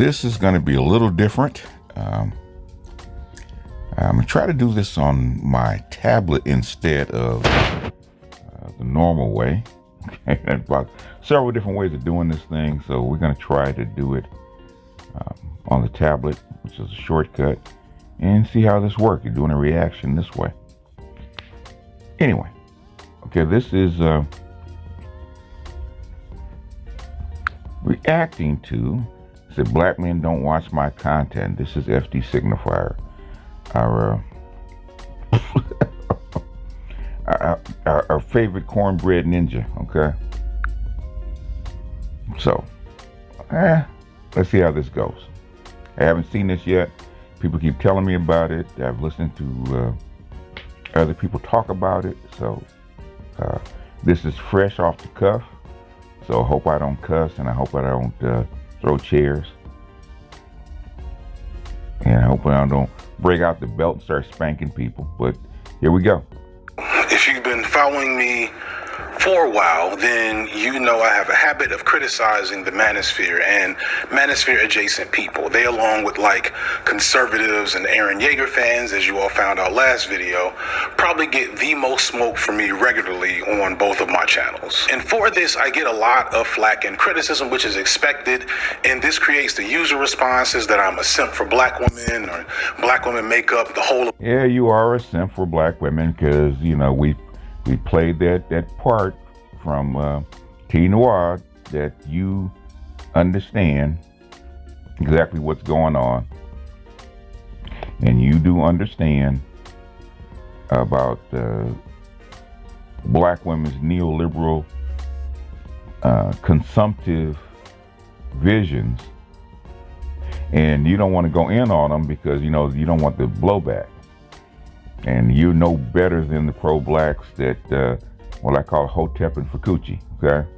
This is going to be a little different. I'm going to try to do this on my tablet instead of the normal way. Okay, there's about several different ways of doing this thing, so we're going to try to do it on the tablet, which is a shortcut, and see how this works. You're doing a reaction this way. Anyway, okay, this is reacting to, said black men don't watch my content. This is FD Signifier, our our favorite cornbread ninja. Okay, so let's see how this goes. I haven't seen this yet. People keep telling me about it. I've listened to other people talk about it, so this is fresh off the cuff. So I hope I don't cuss, and I hope I don't throw chairs, and I hope I don't break out the belt and start spanking people. But here we go. If you've been following me for a while, then you know I have a habit of criticizing the manosphere and manosphere adjacent people. They, along with like conservatives and Aaron Yeager fans, as you all found out last video, probably get the most smoke from me regularly on both of my channels. And for this, I get a lot of flack and criticism, which is expected. And this creates the user responses that I'm a simp for black women, or black women make up the whole. Yeah, you are a simp for black women, because, you know, we played that part from T Noir, that you understand exactly what's going on, and you do understand about black women's neoliberal consumptive visions, and you don't want to go in on them because, you know, you don't want the blowback. And you know better than the pro-blacks that what I call Hotep and Fakuchi, okay?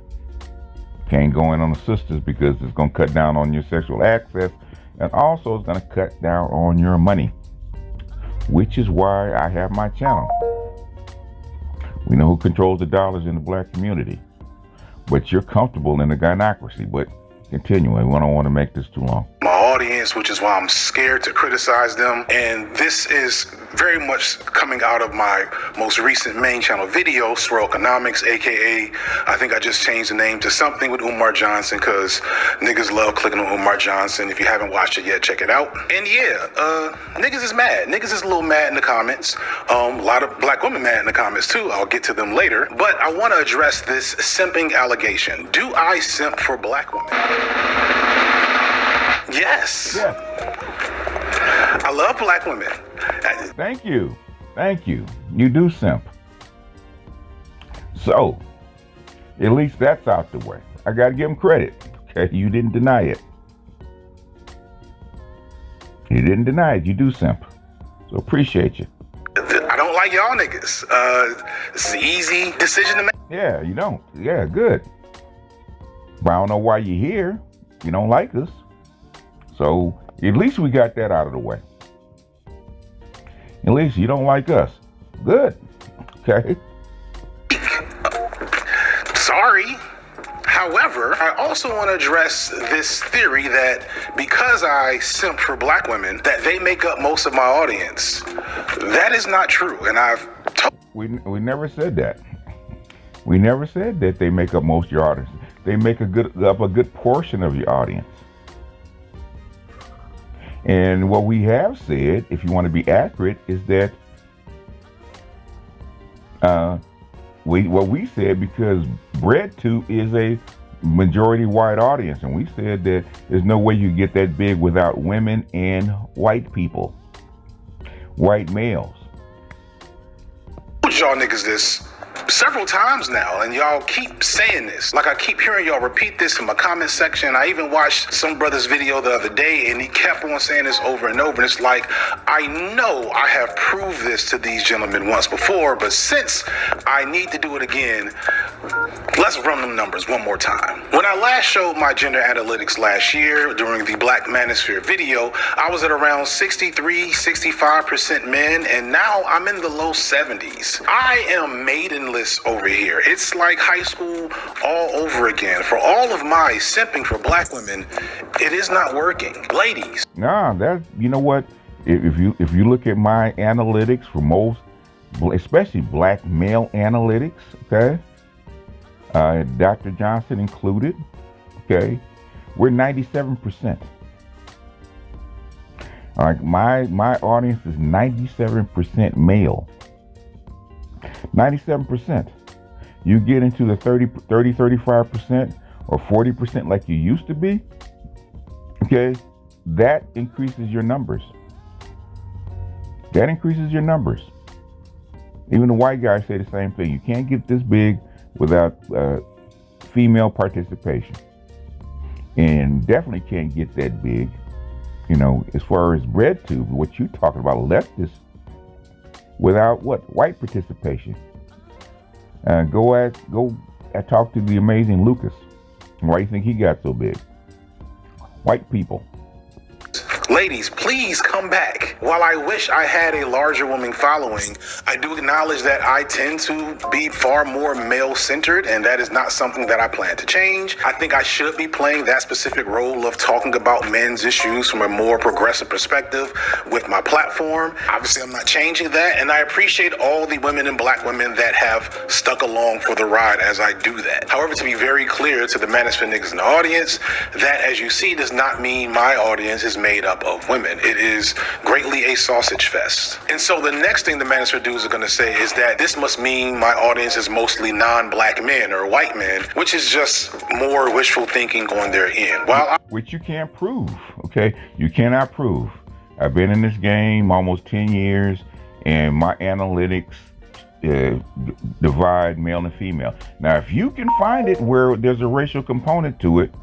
Can't go in on the sisters because it's going to cut down on your sexual access, and also it's going to cut down on your money, which is why I have my channel. We know who controls the dollars in the black community, but you're comfortable in the gynocracy. But continuing, we don't want to make this too long. My audience, which is why I'm scared to criticize them. And this is very much coming out of my most recent main channel video, Swirl Economics, aka I think I just changed the name to something with Umar Johnson, because niggas love clicking on Umar Johnson. If you haven't watched it yet, check it out. And yeah, niggas is mad. Niggas is a little mad in the comments. A lot of black women mad in the comments too. I'll get to them later. But I want to address this simping allegation. Do I simp for black women? Yes. Yeah. I love black women. Thank you. Thank you. You do simp. So, at least that's out the way. I got to give him credit. Okay, you didn't deny it. You didn't deny it. You do simp. So appreciate you. I don't like y'all niggas. It's an easy decision to make. Yeah, you don't. Yeah, good. But I don't know why you're here. You don't like us. So at least we got that out of the way. At least you don't like us. Good. Okay. Sorry. However, I also want to address this theory that because I simp for black women, that they make up most of my audience. That is not true. And we never said that. We never said that they make up most of your audience. They make up a good portion of your audience. And what we have said, if you want to be accurate, is that what we said, because BreadTube is a majority white audience, and we said that there's no way you get that big without women and white people, white males. Y'all niggas this several times now, and y'all keep saying this. Like, I keep hearing y'all repeat this in my comment section. I even watched some brother's video the other day, and he kept on saying this over and over. And it's like, I know I have proved this to these gentlemen once before, but since I need to do it again, Let's run them numbers one more time. When I last showed my gender analytics last year during the Black Manosphere video, I was at around 63, 65% men, and now I'm in the low 70s. I am maidenless over here. It's like high school all over again. For all of my simping for black women, it is not working. Ladies. Nah, you know what? If you look at my analytics for most, especially black male analytics, okay? Dr. Johnson included, okay, we're 97%. Like my audience is 97% male. 97%. You get into the 30, 35% or 40% like you used to be, okay, that increases your numbers. That increases your numbers. Even the white guys say the same thing. You can't get this big without female participation, and definitely can't get that big, you know, as far as bread tube, what you talking about, leftists, without what? White participation. Go talk to the amazing Lucas. Why do you think he got so big? White people. Ladies, please come back. While I wish I had a larger woman following, I do acknowledge that I tend to be far more male-centered, and that is not something that I plan to change. I think I should be playing that specific role of talking about men's issues from a more progressive perspective with my platform. Obviously, I'm not changing that, and I appreciate all the women and black women that have stuck along for the ride as I do that. However, to be very clear to the Manosphere niggas in the audience, that, as you see, does not mean my audience is made up of women. It is greatly a sausage fest. And so the next thing the Manosphere dudes are going to say is that this must mean my audience is mostly non-black men or white men, which is just more wishful thinking on their end. Which you can't prove, okay? You cannot prove. I've been in this game almost 10 years, and my analytics divide male and female. Now, if you can find it where there's a racial component to it,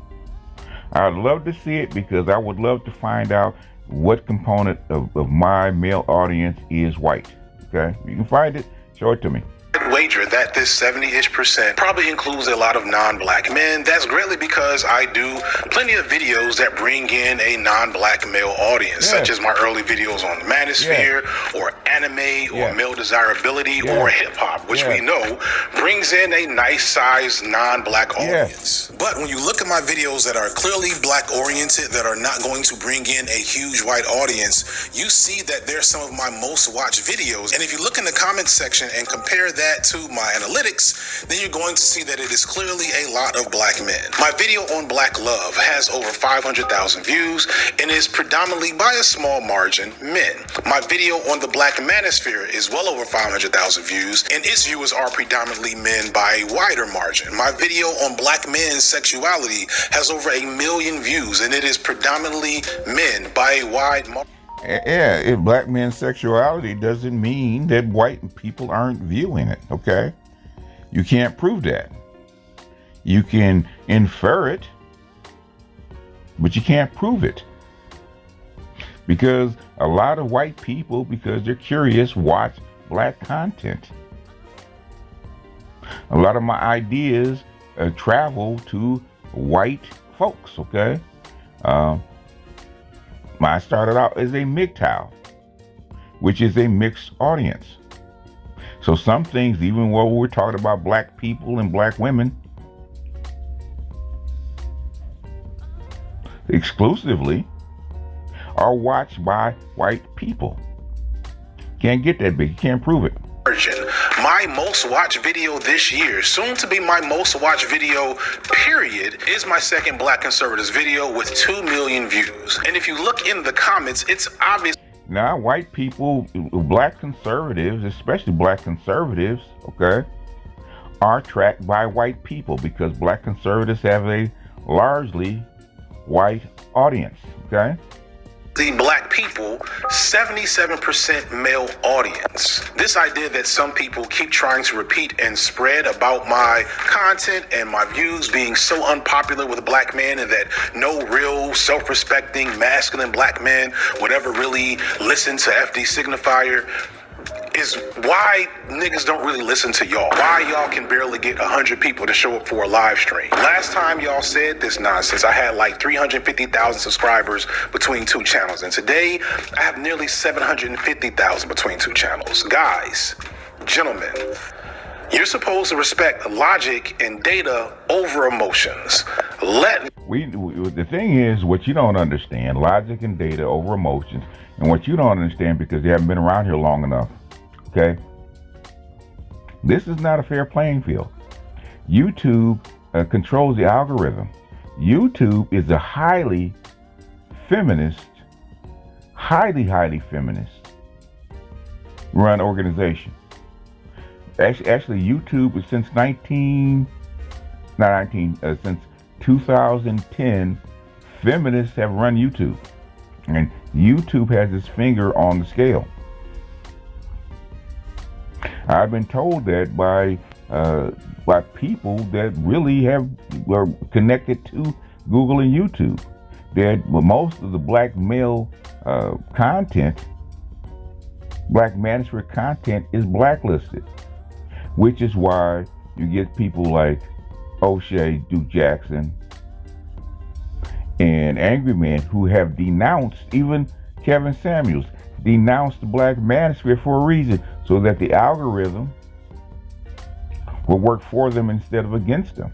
I'd love to see it, because I would love to find out what component of my male audience is white. Okay? You can find it, show it to me. Wager that this 70-ish% probably includes a lot of non-black men. That's greatly because I do plenty of videos that bring in a non-black male audience, such as my early videos on the Manosphere, or anime, or male desirability, or hip-hop, which we know brings in a nice sized non-black audience. But when you look at my videos that are clearly black oriented, that are not going to bring in a huge white audience, you see that they're some of my most watched videos. And if you look in the comments section and compare that to my analytics, then you're going to see that it is clearly a lot of black men. My video on black love has over 500,000 views and is predominantly, by a small margin, men. My video on the Black Manosphere is well over 500,000 views, and its viewers are predominantly men by a wider margin. My video on black men's sexuality has over 1 million views, and it is predominantly men by a wide margin. Yeah, if black men's sexuality doesn't mean that white people aren't viewing it, okay? You can't prove that. You can infer it, but you can't prove it. Because a lot of white people, because they're curious, watch black content. A lot of my ideas travel to white folks, okay? I started out as a MGTOW, which is a mixed audience. So some things, even while we're talking about black people and black women, exclusively, are watched by white people. Can't get that big. You can't prove it. My most watched video this year, soon to be my most watched video, period, is my second Black Conservatives video with 2 million views. And if you look in the comments, it's obvious. Now, white people, black conservatives, especially black conservatives, okay, are tracked by white people because black conservatives have a largely white audience, okay? The black people, 77% male audience. This idea that some people keep trying to repeat and spread about my content and my views being so unpopular with black men, and that no real self-respecting masculine black men would ever really listen to FD Signifier. is why niggas don't really listen to y'all. Why y'all can barely get 100 people to show up for a live stream. Last time y'all said this nonsense, I had like 350,000 subscribers between two channels. And today, I have nearly 750,000 between two channels. Guys, gentlemen, you're supposed to respect logic and data over emotions. The thing is, what you don't understand, logic and data over emotions, and what you don't understand because you haven't been around here long enough, okay? This is not a fair playing field. YouTube controls the algorithm. YouTube is a highly feminist run organization. Actually, YouTube is since 2010, feminists have run YouTube. And YouTube has its finger on the scale. I've been told that by people that really are connected to Google and YouTube, that most of the black male content, black manosphere content, is blacklisted, which is why you get people like O'Shea, Duke Jackson, and Angry Man who have denounced, even Kevin Samuels, denounced the black manosphere for a reason, so that the algorithm will work for them instead of against them.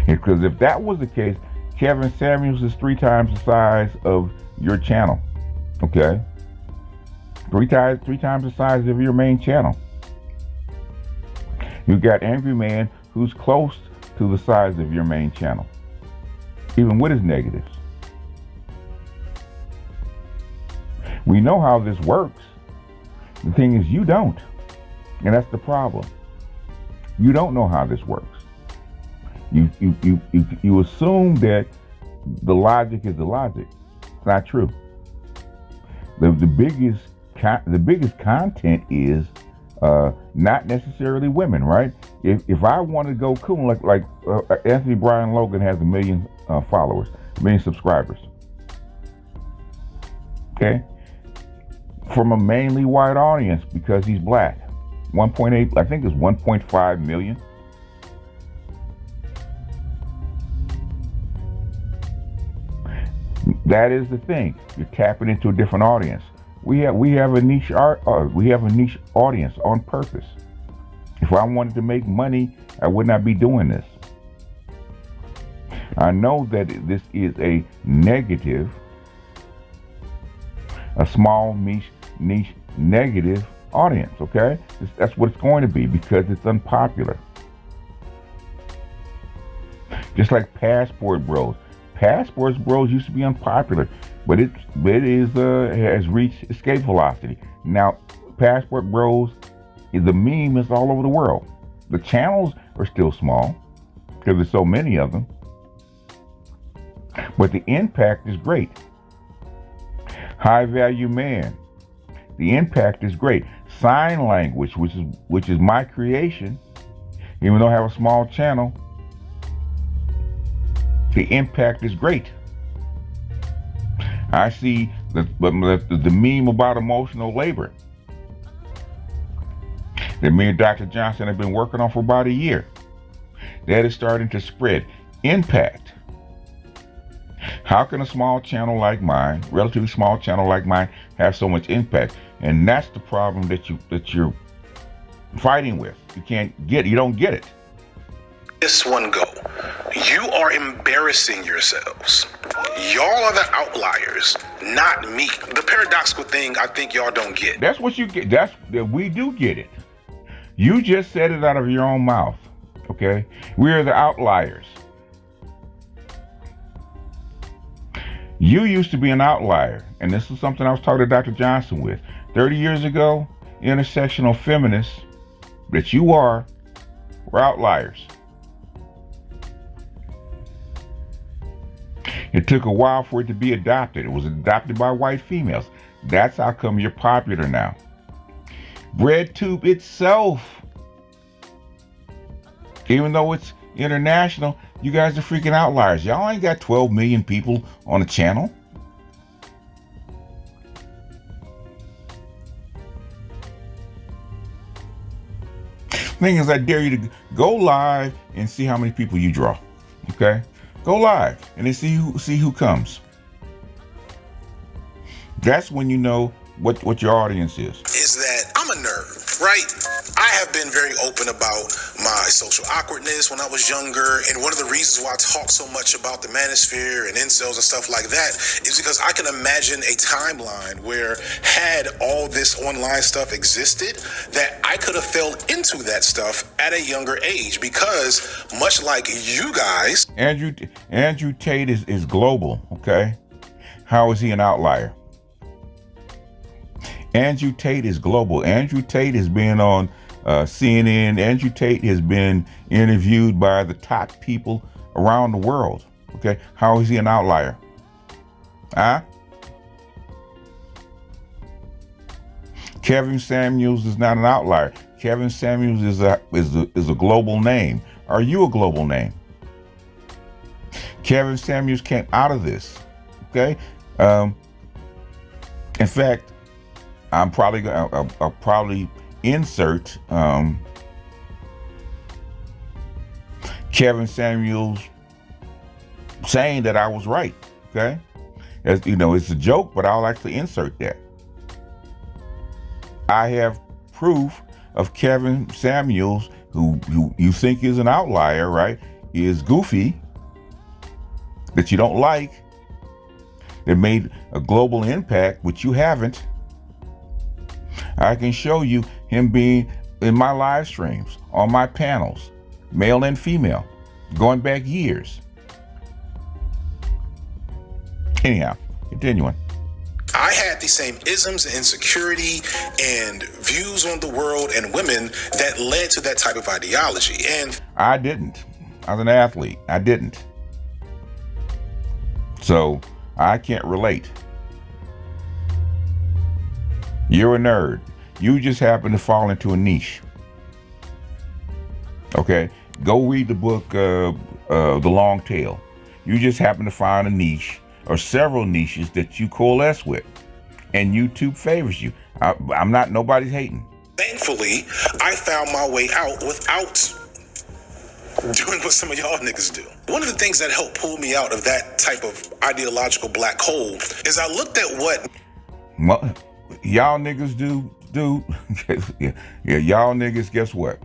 Because if that was the case, Kevin Samuels is 3 times the size of your channel. Okay? 3 times the size of your main channel. You got Angry Man who's close to the size of your main channel, even with his negatives. We know how this works. The thing is, you don't. And that's the problem. You don't know how this works. You assume that the logic is the logic. It's not true. The biggest content is not necessarily women, right? If I want to go cool, like Anthony Brian Logan has 1 million followers, 1 million subscribers. Okay, from a mainly white audience because he's black. 1.8, I think it's 1.5 million. That is the thing. You're tapping into a different audience. We have a niche audience on purpose. If I wanted to make money, I would not be doing this. I know that this is a negative, a small niche negative audience, okay? That's what it's going to be because it's unpopular. Just like Passport Bros. Passport Bros used to be unpopular, but it has reached escape velocity. Now, Passport Bros, the meme is all over the world. The channels are still small because there's so many of them, but the impact is great. High Value Man, the impact is great. Sign language, which is my creation, even though I have a small channel, the impact is great. I see the meme about emotional labor that me and Dr. Johnson have been working on for about a year. That is starting to spread. Impact. How can a small channel like mine, relatively small channel like mine, have so much impact? And that's the problem that you're fighting with. You don't get it. This one go. You are embarrassing yourselves. Y'all are the outliers, not me. The paradoxical thing I think y'all don't get. That's what you get. We do get it. You just said it out of your own mouth. Okay? We are the outliers. You used to be an outlier, and this is something I was talking to Dr. Johnson with. 30 years ago, intersectional feminists that you were outliers. It took a while for it to be adopted. It was adopted by white females. That's how come you're popular now. BreadTube itself, even though it's international, you guys are freaking outliers. Y'all ain't got 12 million people on the channel. Thing is, I dare you to go live and see how many people you draw. Okay, go live and then see who comes. That's when you know what your audience is that I'm a nerd, right? I have been very open about my social awkwardness when I was younger, and one of the reasons why I talk so much about the manosphere and incels and stuff like that is because I can imagine a timeline where, had all this online stuff existed, that I could have fell into that stuff at a younger age, because much like you guys, Andrew Tate is global. Okay, how is he an outlier? Andrew Tate is global. Andrew Tate has been on CNN. Andrew Tate has been interviewed by the top people around the world. Okay, how is he an outlier? Huh? Kevin Samuels is not an outlier. Kevin Samuels is a global name. Are you a global name? Kevin Samuels came out of this. Okay. In fact, I'll probably insert Kevin Samuels saying that I was right. Okay, as you know, it's a joke, but I'll actually insert that. I have proof of Kevin Samuels, who you think is an outlier, right? Is goofy, that you don't like, that made a global impact, which you haven't. I can show you him being in my live streams, on my panels, male and female, going back years. Anyhow, continuing. I had the same isms and insecurity and views on the world and women that led to that type of ideology. And I didn't. I was an athlete. I didn't. So I can't relate. You're a nerd. You just happen to fall into a niche. Okay? Go read the book, The Long Tail. You just happen to find a niche or several niches that you coalesce with. And YouTube favors you. I'm not, nobody's hating. thankfully, I found my way out without doing what some of y'all niggas do. One of the things that helped pull me out of that type of ideological black hole is I looked at what y'all niggas do. Yeah, y'all niggas, guess what?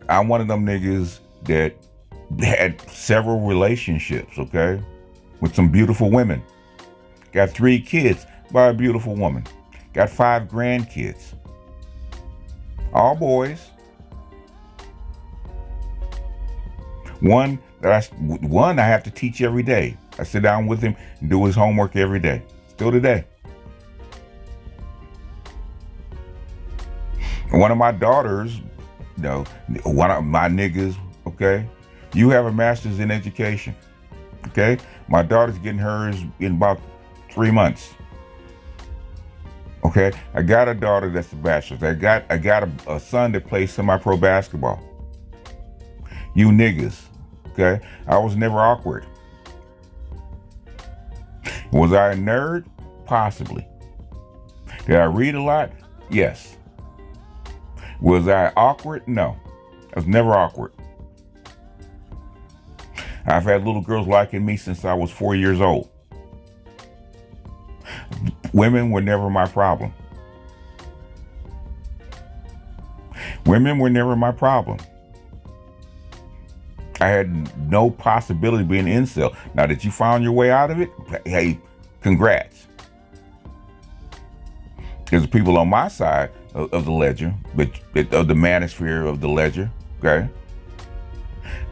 I'm one of them niggas that had several relationships, okay, with some beautiful women. Got 3 kids by a beautiful woman. Got 5 grandkids. All boys. One I have to teach every day. I sit down with him and do his homework every day. Still today. One of my daughters, one of my niggas, okay, you have a master's in education, okay? My daughter's getting hers in about 3 months, okay? I got a daughter that's a bachelor's. I got a son that plays semi-pro basketball. You niggas, okay? I was never awkward. Was I a nerd? Possibly. Did I read a lot? Yes. Was I awkward? No. I was never awkward. I've had little girls liking me since I was 4 years old. Women were never my problem. Women were never my problem. I had no possibility of being an incel. Now that you found your way out of it, hey, congrats. There's people on my side of the ledger, but of the manosphere of the ledger, okay?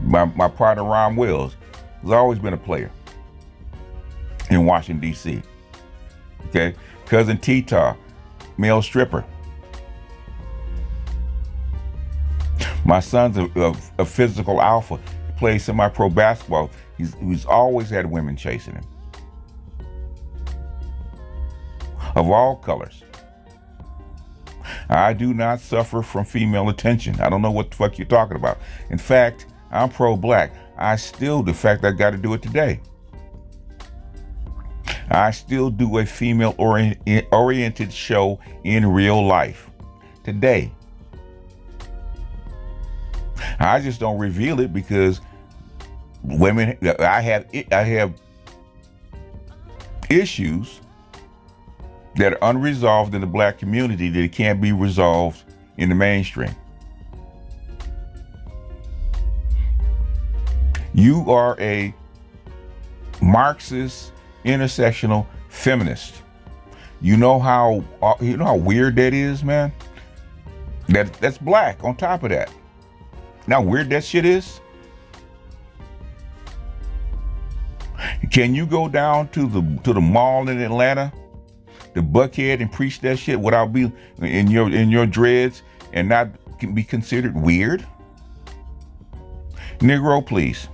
My partner, Ron Wills, has always been a player in Washington, D.C., okay? Cousin T-Tar, male stripper. My son's a physical alpha. He plays semi-pro basketball. He's always had women chasing him. Of all colors. I do not suffer from female attention. I don't know what the fuck you're talking about. In fact, I'm pro-black. I got to do it today. I still do a female-oriented show in real life. Today. I just don't reveal it because women, I have issues that are unresolved in the black community that can't be resolved in the mainstream. You are a Marxist intersectional feminist. You know how weird that is, man? That's black on top of that. Now weird that shit is? Can you go down to the mall in Atlanta, the Buckhead, and preach that shit without being in your dreads and not be considered weird? Negro, please.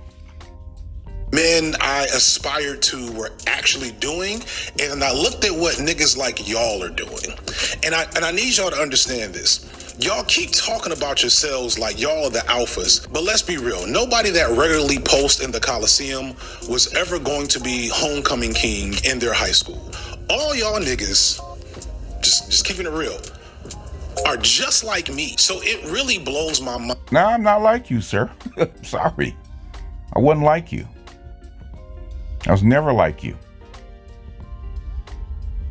Men I aspired to were actually doing, and I looked at what niggas like y'all are doing. And I need y'all to understand this. Y'all keep talking about yourselves like y'all are the alphas, but let's be real. Nobody that regularly posts in the Coliseum was ever going to be homecoming king in their high school. All y'all niggas, just keeping it real, are just like me. So it really blows my mind. No, I'm not like you, sir. Sorry. I wasn't like you. I was never like you.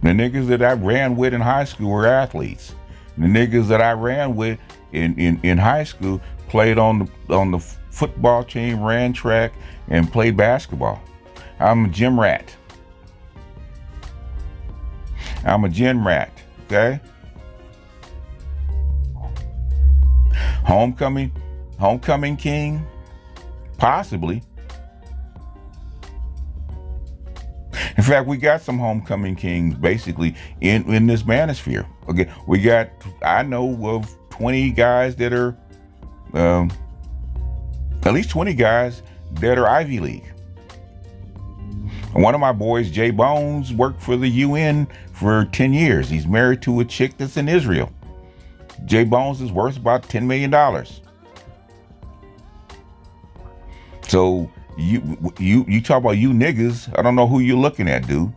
The niggas that I ran with in high school were athletes. The niggas that I ran with in high school played on the football team, ran track, and played basketball. I'm a gym rat. I'm a gym rat, okay? Homecoming king? Possibly. In fact, we got some homecoming kings basically in this manosphere. Okay, I know of 20 guys that are, at least 20 guys that are Ivy League. One of my boys, Jay Bones, worked for the UN for 10 years. He's married to a chick that's in Israel. Jay Bones is worth about $10 million. So you talk about you niggas, I don't know who you're looking at, dude.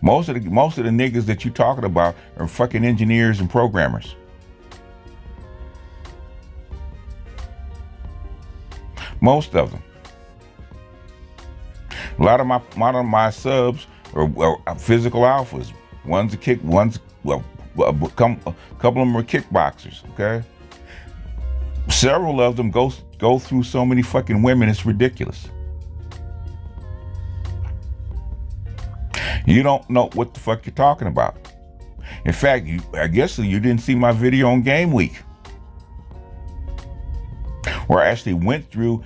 Most of the niggas that you talking about are fucking engineers and programmers. Most of them. A lot of my subs are physical alphas. One's a kick, a couple of them are kickboxers, okay? Several of them go through so many fucking women, it's ridiculous. You don't know what the fuck you're talking about. In fact, I guess you didn't see my video on Game Week, where I actually went through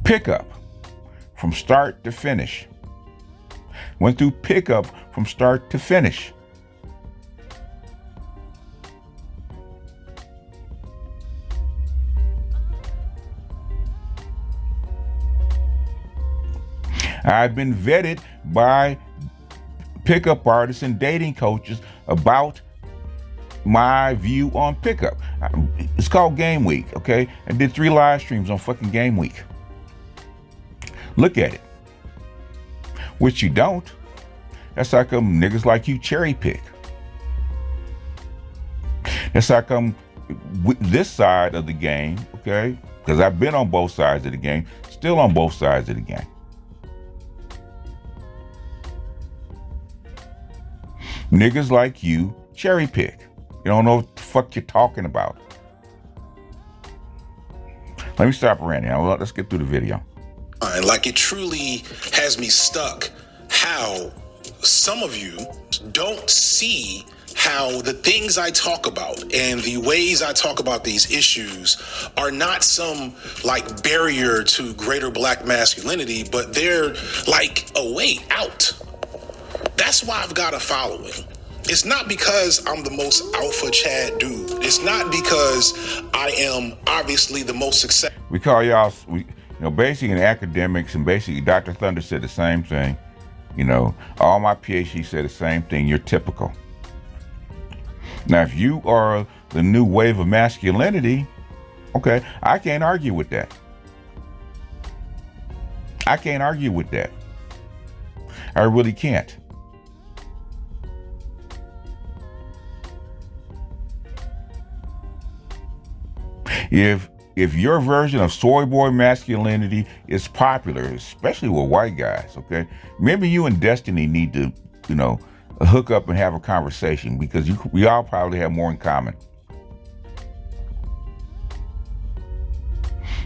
pickup from start to finish. Went through pickup from start to finish. I've been vetted by pickup artists and dating coaches about my view on pickup. It's called Game Week, okay? I did 3 live streams on fucking Game Week. Look at it. Which you don't. That's how come niggas like you cherry pick. That's how come with this side of the game, okay? Because I've been on both sides of the game, still on both sides of the game. Niggas like you cherry pick. You don't know what the fuck you're talking about. Let me stop ranting. Let's get through the video. Like, it truly has me stuck how some of you don't see how the things I talk about and the ways I talk about these issues are not some like barrier to greater black masculinity, but they're like a way out. That's why I've got a following. It's not because I'm the most alpha Chad dude. It's not because I am obviously the most successful. We call y'all, basically in academics, and basically Dr. Thunder said the same thing. All my PhDs said the same thing. You're typical. Now, if you are the new wave of masculinity, okay, I can't argue with that. I can't argue with that. I really can't. If your version of soy boy masculinity is popular, especially with white guys, okay, maybe you and Destiny need to, hook up and have a conversation, because we all probably have more in common.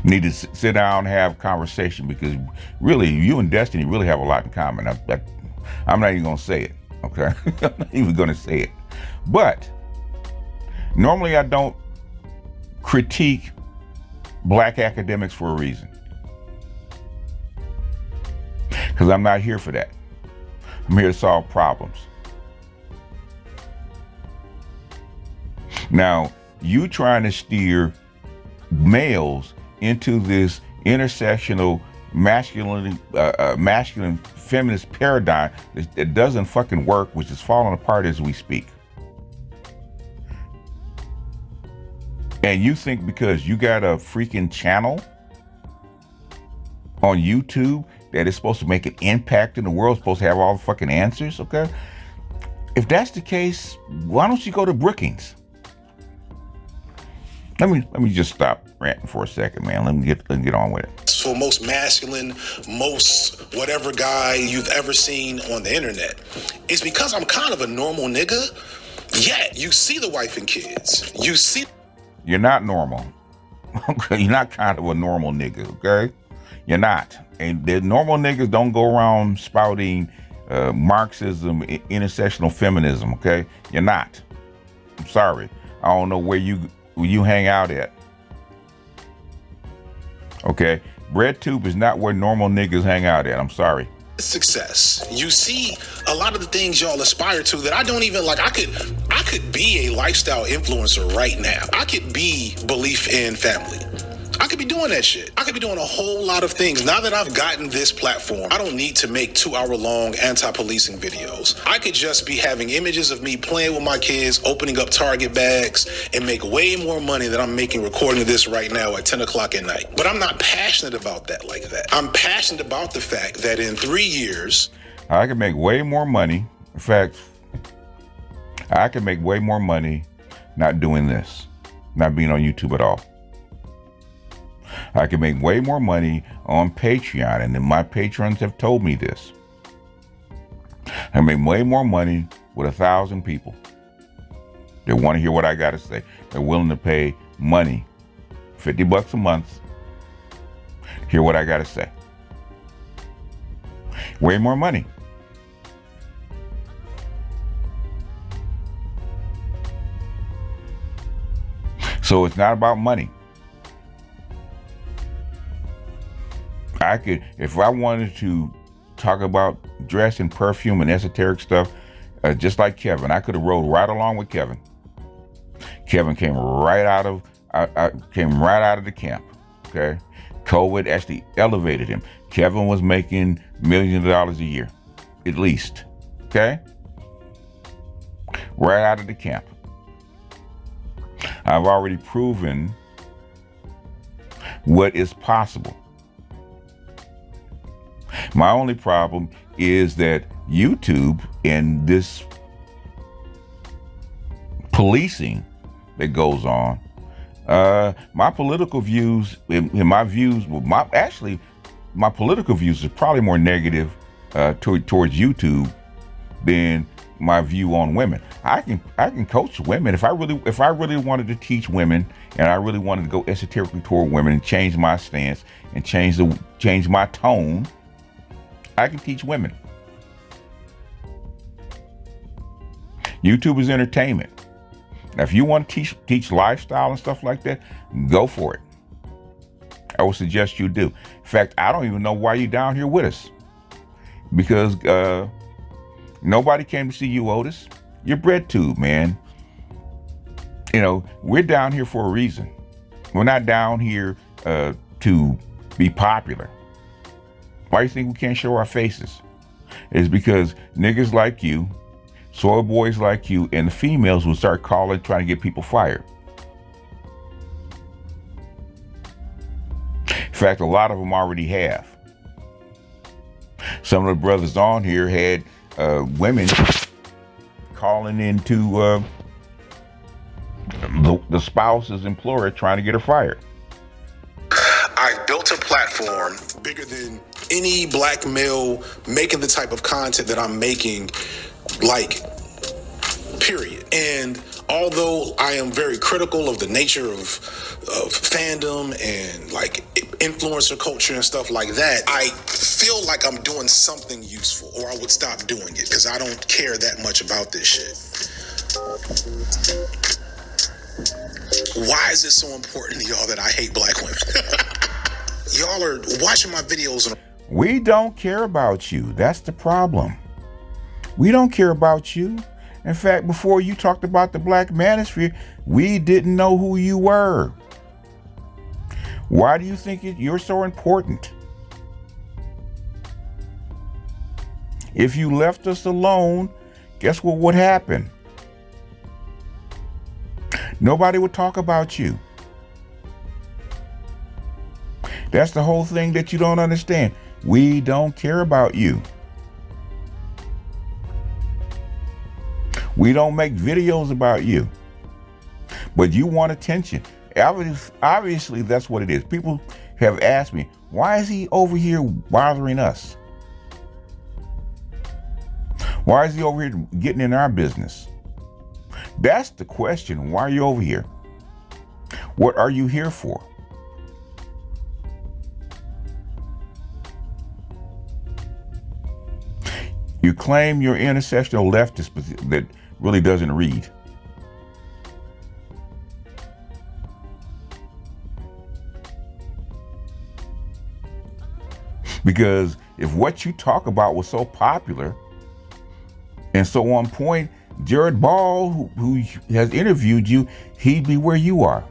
Need to sit down and have a conversation, because really, you and Destiny really have a lot in common. I'm not even gonna say it, okay? I'm not even gonna say it. But normally I don't critique black academics for a reason, because I'm not here for that. I'm here to solve problems. Now, you trying to steer males into this intersectional masculine feminist paradigm that doesn't fucking work, which is falling apart as we speak. And you think because you got a freaking channel on YouTube that is supposed to make an impact in the world, supposed to have all the fucking answers, okay? If that's the case, why don't you go to Brookings? Let me just stop ranting for a second, man. Let me get on with it. For most masculine, most whatever guy you've ever seen on the internet, it's because I'm kind of a normal nigga. Yet you see the wife and kids. You see. You're not normal. Okay, you're not kind of a normal nigga. Okay, you're not. And the normal niggas don't go around spouting Marxism, intersectional feminism. Okay, you're not. I'm sorry. I don't know where you hang out at. Okay, BreadTube is not where normal niggas hang out at. I'm sorry. Success. You see a lot of the things y'all aspire to that I don't even like. I could be a lifestyle influencer right now. I could be belief in family. I could be doing that shit. I could be doing a whole lot of things. Now that I've gotten this platform, I don't need to make 2-hour-long anti-policing videos. I could just be having images of me playing with my kids, opening up Target bags, and make way more money than I'm making recording this right now at 10 o'clock at night. But I'm not passionate about that like that. I'm passionate about the fact that in 3 years, I can make way more money. In fact, I can make way more money not doing this, not being on YouTube at all. I can make way more money on Patreon, and then my patrons have told me this. I make way more money with 1,000 people. They want to hear what I got to say. They're willing to pay money, $50 a month, hear what I got to say. Way more money. So it's not about money. I could, if I wanted to talk about dress and perfume and esoteric stuff, just like Kevin, I could have rode right along with Kevin. Kevin came right out of the camp. Okay, COVID actually elevated him. Kevin was making millions of dollars a year, at least. Okay, right out of the camp. I've already proven what is possible. My only problem is that YouTube and this policing that goes on, my political views, my political views are probably more negative towards YouTube than my view on women. I can coach women if I really wanted to teach women, and I really wanted to go esoterically toward women and change my stance and change my tone. I can teach women. YouTube is entertainment. Now, if you want to teach lifestyle and stuff like that, go for it. I would suggest you do. In fact, I don't even know why you're down here with us, because nobody came to see you, Otis. You're BreadTube, man. We're down here for a reason. We're not down here to be popular. Why do you think we can't show our faces? It's because niggas like you, soy boys like you, and the females will start calling, trying to get people fired. In fact, a lot of them already have. Some of the brothers on here had women calling into the spouse's employer trying to get her fired. I built a platform bigger than any black male making the type of content that I'm making, like, period. And although I am very critical of the nature of fandom and like influencer culture and stuff like that, I feel like I'm doing something useful, or I would stop doing it because I don't care that much about this shit. Why is it so important to y'all that I hate black women? Y'all are watching my videos. We don't care about you. That's the problem. We don't care about you. In fact, before you talked about the black manosphere, we didn't know who you were. Why do you think you're so important? If you left us alone, guess what would happen? Nobody would talk about you. That's the whole thing that you don't understand. We don't care about you. We don't make videos about you. But you want attention. Obviously, that's what it is. People have asked me, why is he over here bothering us? Why is he over here getting in our business? That's the question. Why are you over here? What are you here for? You claim you're intersectional leftist, but that really doesn't read. Because if what you talk about was so popular and so on point, Jared Ball, who has interviewed you, he'd be where you are.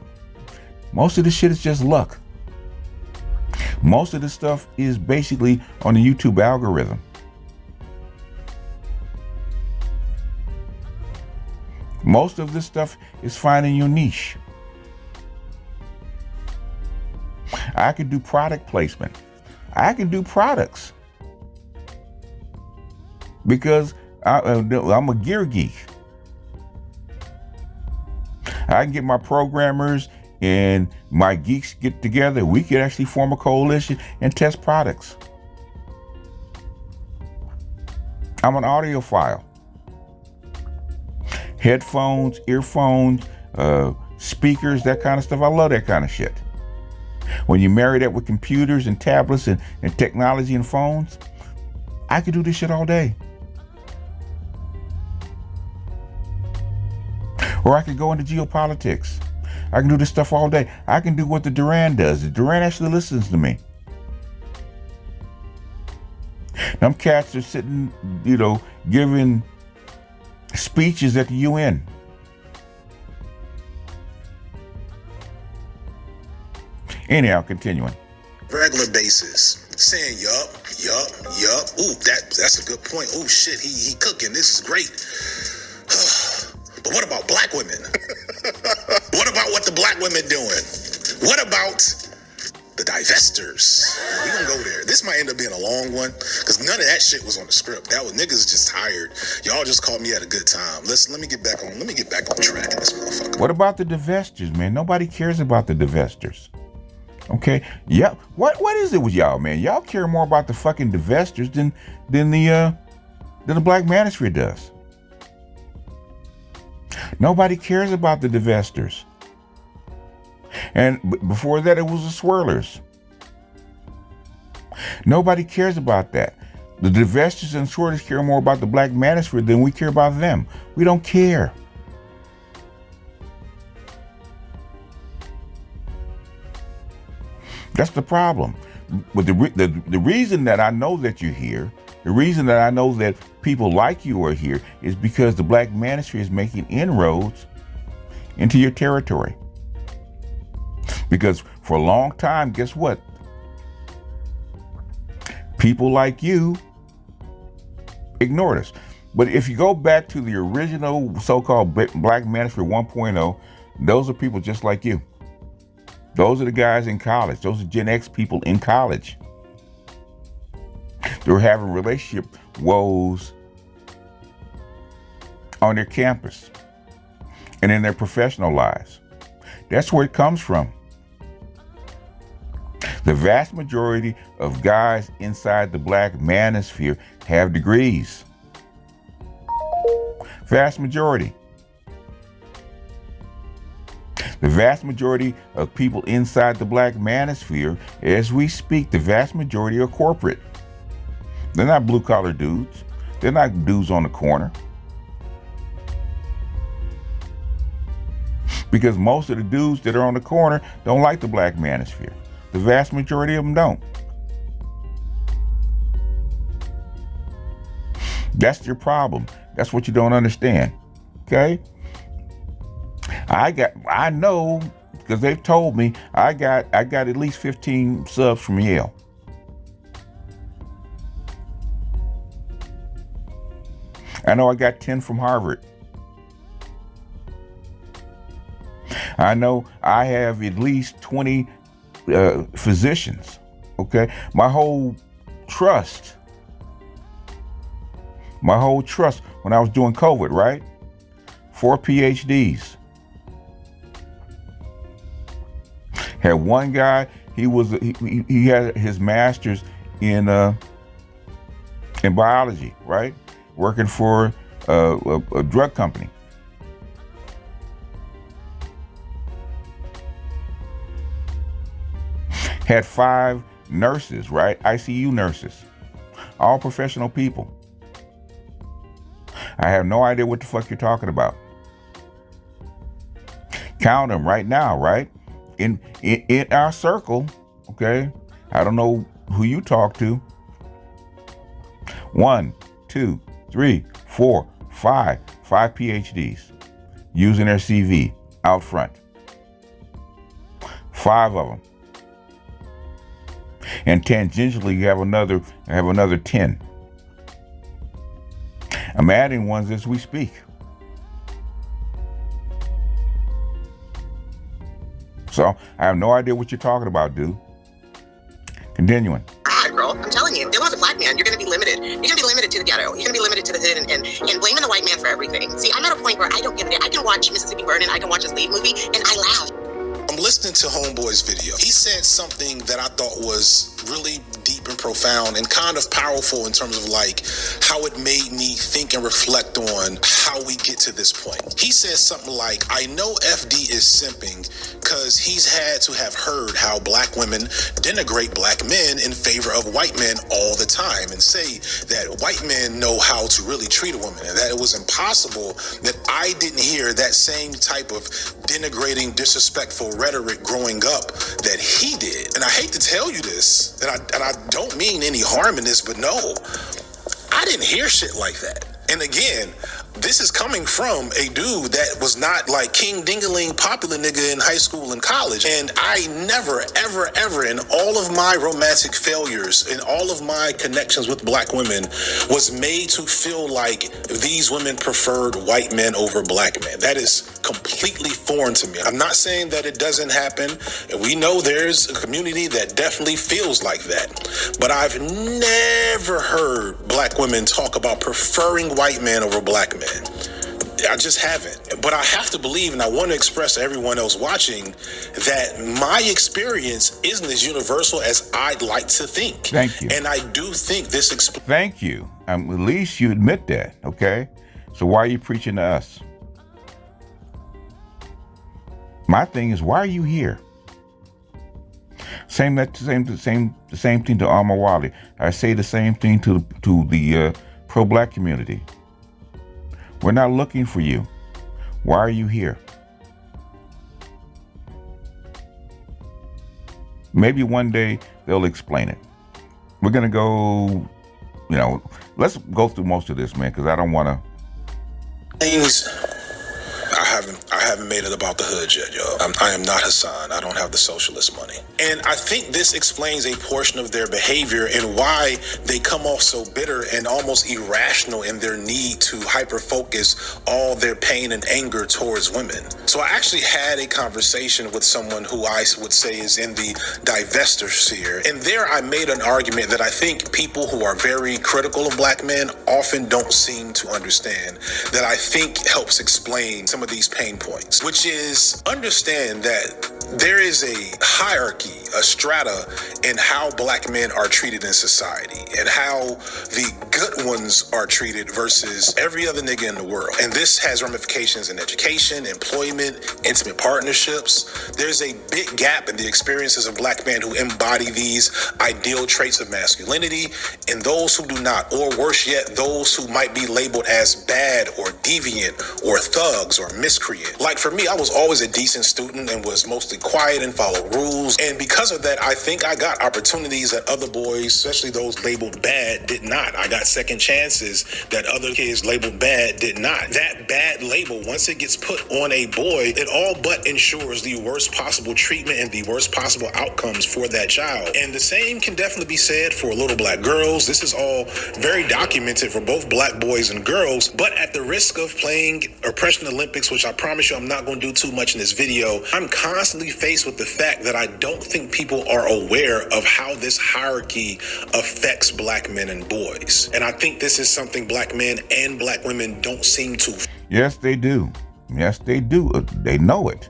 Most of the shit is just luck. Most of the stuff is basically on the YouTube algorithm. Most of this stuff is finding your niche. I can do product placement. I can do products because I'm a gear geek. I can get my programmers and my geeks get together. We could actually form a coalition and test products. I'm an audiophile. Headphones, earphones, speakers, that kind of stuff. I love that kind of shit. When you marry that with computers and tablets and technology and phones, I could do this shit all day. Or I could go into geopolitics. I can do this stuff all day. I can do what the Duran does. The Duran actually listens to me. Them cats are sitting, giving speeches at the UN. Anyhow, continuing. Regular basis, saying yup. Ooh, that's a good point. Oh shit, he cooking. This is great. But what about black women? What about what the black women doing? What about the divestors? We gonna go there. This might end up being a long one because none of that shit was on the script. That was niggas just tired. Y'all just called me at a good time. Let me get back on track in this motherfucker. What about the divestors, man? Nobody cares about the divestors. Okay, yeah. What is it with y'all, man? Y'all care more about the fucking divestors than the black manosphere does. Nobody cares about the divestors. And before that, it was the swirlers. Nobody cares about that. The divestors and swirlers care more about the black manosphere than we care about them. We don't care. That's the problem. But the reason that I know that you're here, the reason that I know that people like you are here is because the black manosphere is making inroads into your territory. Because for a long time, guess what? People like you ignored us. But if you go back to the original so-called Black Manosphere 1.0, those are people just like you. Those are the guys in college. Those are Gen X people in college. They were having relationship woes on their campus. and in their professional lives. That's where it comes from. The vast majority of guys inside the black manosphere have degrees. Vast majority. The vast majority of people inside the black manosphere, as we speak, the vast majority are corporate. They're not blue-collar dudes. They're not dudes on the corner. Because most of the dudes that are on the corner don't like the black manosphere. The vast majority of them don't. That's your problem. That's what you don't understand. Okay? I know, because they've told me, I got at least 15 subs from Yale. I know I got 10 from Harvard. I know I have at least 20 physicians. Okay? My whole trust when I was doing COVID, right? 4 PhDs. Had one guy, he had his master's in biology, right? Working for a drug company. Had 5 nurses, right? ICU nurses, all professional people. I have no idea what the fuck you're talking about. Count them right now, right? In our circle, okay? I don't know who you talk to. 1, 2, 3, 4, 5 PhDs using their CV out front. 5 of them. And tangentially, you have another 10. I'm adding ones as we speak. So I have no idea what you're talking about, dude. Continuing. Girl, I'm telling you, as a black man, you're going to be limited. You're going to be limited to the ghetto. You're going to be limited to the hood and blaming the white man for everything. See, I'm at a point where I don't give a damn. I can watch Mississippi Burning, I can watch a slave movie, and I laugh. I'm listening to Homeboy's video. He said something that I thought was really deep and profound and kind of powerful in terms of like how it made me think and reflect on how we get to this point. He says something like, I know FD is simping because he's had to have heard how black women denigrate black men in favor of white men all the time and say that white men know how to really treat a woman and that it was impossible that I didn't hear that same type of denigrating, disrespectful rhetoric growing up that he did. And I hate to tell you this, and I don't mean any harm in this, but no, I didn't hear shit like that. And again, this is coming from a dude that was not like King Dingaling popular nigga in high school and college. And I never, ever, ever in all of my romantic failures, in all of my connections with black women, was made to feel like these women preferred white men over black men. That is completely foreign to me. I'm not saying that it doesn't happen. And we know there's a community that definitely feels like that. But I've never heard black women talk about preferring white men over black men. I just haven't. But I have to believe, and I want to express to everyone else watching, that my experience isn't as universal as I'd like to think. Thank you. And I do think this Thank you. At least you admit that, okay? So why are you preaching to us? My thing is, why are you here? Same thing to Alma Wally. I say the same thing to the pro-black community. We're not looking for you. Why are you here? Maybe one day they'll explain it. We're going to go, let's go through most of this, man, because I don't want to. things. I haven't made it about the hood yet, yo. I am not Hassan. I don't have the socialist money. And I think this explains a portion of their behavior and why they come off so bitter and almost irrational in their need to hyper-focus all their pain and anger towards women. So I actually had a conversation with someone who I would say is in the divestor sphere. And there I made an argument that I think people who are very critical of black men often don't seem to understand, that I think helps explain some of these pain points. points, which is understand that there is a hierarchy, a strata in how black men are treated in society and how the good ones are treated versus every other nigga in the world. And this has ramifications in education, employment, intimate partnerships. There's a big gap in the experiences of black men who embody these ideal traits of masculinity and those who do not, or worse yet, those who might be labeled as bad or deviant or thugs or miscreant. Like for me, I was always a decent student and was mostly quiet and followed rules. And because of that, I think I got opportunities that other boys, especially those labeled bad, did not. I got second chances that other kids labeled bad did not. That bad label, once it gets put on a boy, it all but ensures the worst possible treatment and the worst possible outcomes for that child. And the same can definitely be said for little black girls. This is all very documented for both black boys and girls, but at the risk of playing Oppression Olympics, which I promise you I'm not going to do too much in this video, I'm constantly faced with the fact that I don't think people are aware of how this hierarchy affects black men and boys. And I think this is something black men and black women don't seem to. Yes, they do. Yes, they do. They know it.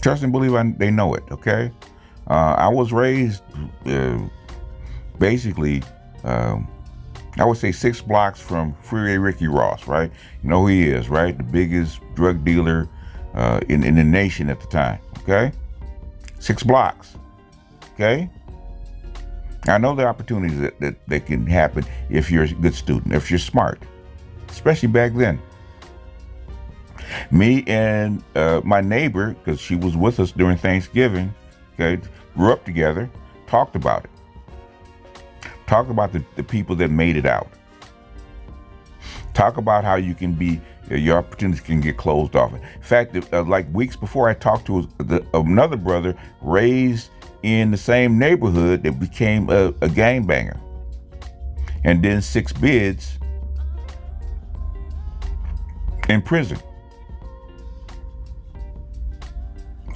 Trust and believe they know it, okay? I was raised basically, I would say 6 blocks from Freeway Ricky Ross, right? You know who he is, right? The biggest drug dealer in the nation at the time, okay? 6 blocks, okay? I know the opportunities that can happen if you're a good student, if you're smart, especially back then. Me and my neighbor, because she was with us during Thanksgiving, okay, grew up together, talked about it. Talk about the people that made it out. Talk about how you can be, your opportunities can get closed off. In fact, like weeks before, I talked to another brother raised in the same neighborhood that became a gangbanger. And then 6 bids in prison.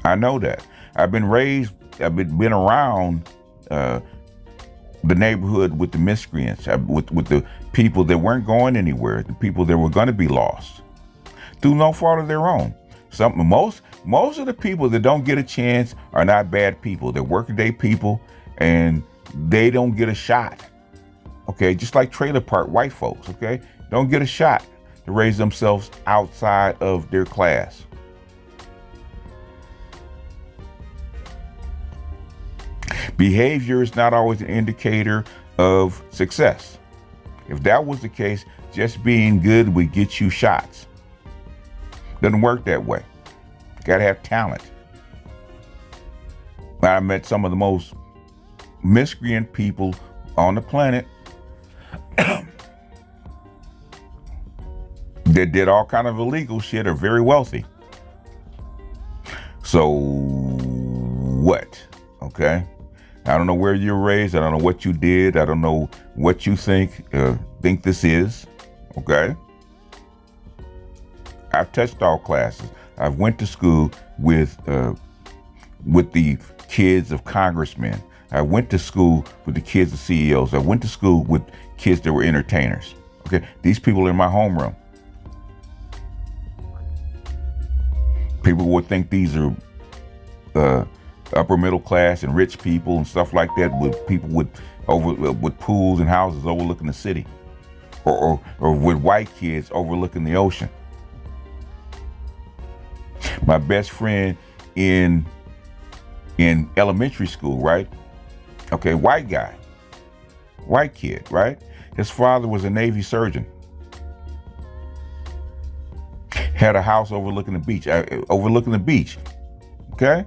I know that. I've been around the neighborhood with the miscreants, with the people that weren't going anywhere, the people that were going to be lost through no fault of their own. Most of the people that don't get a chance are not bad people. They're working day people, and they don't get a shot. Okay, just like trailer park white folks. Okay, don't get a shot to raise themselves outside of their class. Behavior is not always an indicator of success. If that was the case, just being good would get you shots. Doesn't work that way. Gotta have talent. I met some of the most miscreant people on the planet that did all kind of illegal shit, are very wealthy. So what? Okay. I don't know where you were raised. I don't know what you did. I don't know what you think this is. Okay. I've touched all classes. I've went to school with the kids of congressmen. I went to school with the kids of CEOs. I went to school with kids that were entertainers. Okay. These people are in my homeroom. People would think these are upper middle class and rich people and stuff like that, with people with pools and houses overlooking the city, or with white kids overlooking the ocean. My best friend in elementary school, right? Okay, white guy, white kid, right? His father was a Navy surgeon. Had a house overlooking the beach. Okay.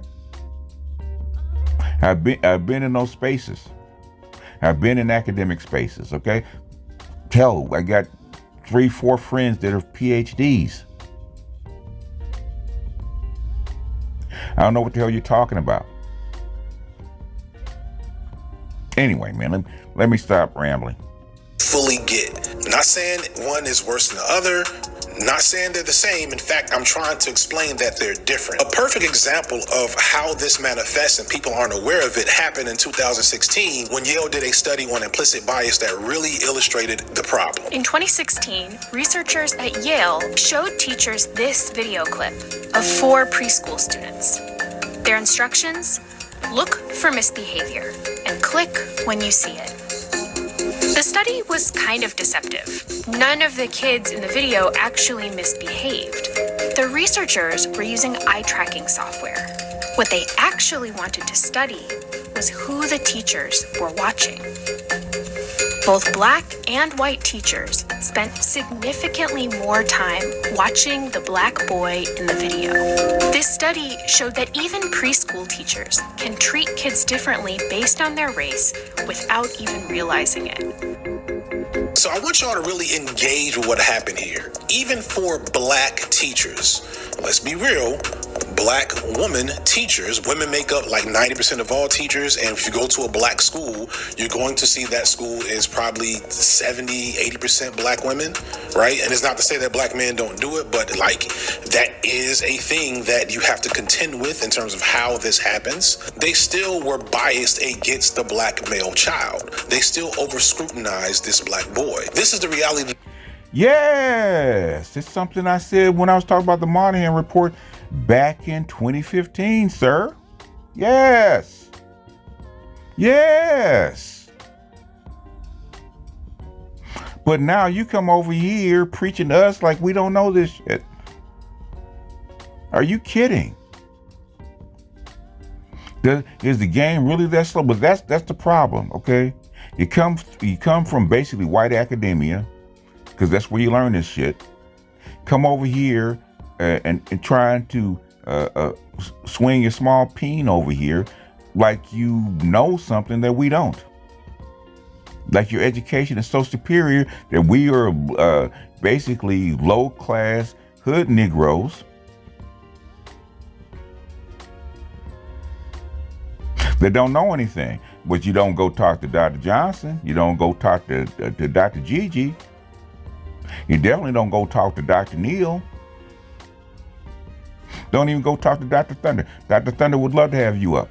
I've been in those spaces. I've been in academic spaces, okay? Hell, I got 3-4 friends that are PhDs. I don't know what the hell you're talking about. Anyway, man, let me stop rambling. Fully get. Not saying one is worse than the other. Not saying they're the same. In fact, I'm trying to explain that they're different. A perfect example of how this manifests and people aren't aware of it happened in 2016 when Yale did a study on implicit bias that really illustrated the problem. In 2016, researchers at Yale showed teachers this video clip of 4 preschool students. Their instructions: look for misbehavior and click when you see it. The study was kind of deceptive. None of the kids in the video actually misbehaved. The researchers were using eye tracking software. What they actually wanted to study was who the teachers were watching. Both black and white teachers spent significantly more time watching the black boy in the video. This study showed that even preschool teachers can treat kids differently based on their race without even realizing it. So I want y'all to really engage with what happened here. Even for black teachers, let's be real, black women teachers, women make up like 90% of all teachers, and if you go to a black school, you're going to see that school is probably 70, 80% black women, right? And it's not to say that black men don't do it, but like that is a thing that you have to contend with in terms of how this happens. They still were biased against the black male child. They still over scrutinized this black boy. This is the reality. Yes, it's something I said when I was talking about the Monahan report back in 2015, sir. Yes. Yes. But now you come over here preaching to us like we don't know this shit. Are you kidding? Is the game really that slow? But that's the problem, okay? You come from basically white academia, because that's where you learn this shit. Come over here and trying to swing your small peen over here like you know something that we don't. Like your education is so superior that we are basically low-class hood Negroes that don't know anything. But you don't go talk to Dr. Johnson. You don't go talk to Dr. Gigi. You definitely don't go talk to Dr. Neal. Don't even go talk to Dr. Thunder. Dr. Thunder would love to have you up.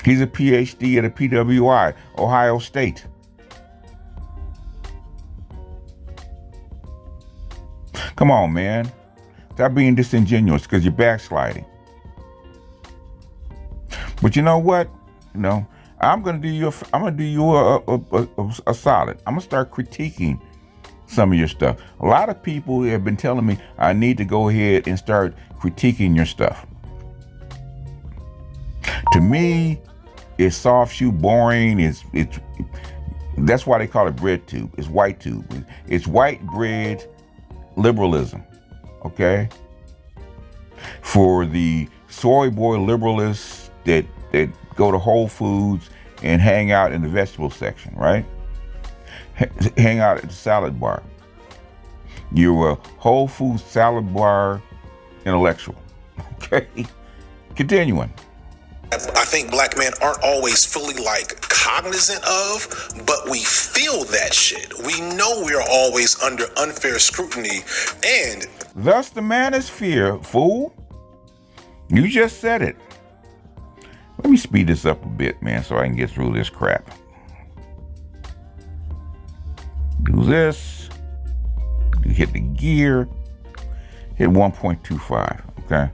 He's a PhD at a PWI, Ohio State. Come on, man. Stop being disingenuous because you're backsliding. But you know what? You know, I'm gonna do you a solid. I'm gonna start critiquing some of your stuff. A lot of people have been telling me I need to go ahead and start critiquing your stuff. To me, it's soft shoe, boring. It's that's why they call it bread tube. It's white tube. It's white bread liberalism. Okay. For the soy boy liberalists that go to Whole Foods and hang out in the vegetable section, right? Hang out at the salad bar. You're a Whole Foods salad bar intellectual. Okay. Continuing. I think black men aren't always fully like cognizant of, but we feel that shit. We know we're always under unfair scrutiny, and thus the manosphere, fool. You just said it. Let me speed this up a bit, man, so I can get through this crap. Do this. Hit the gear. Hit 1.25, okay?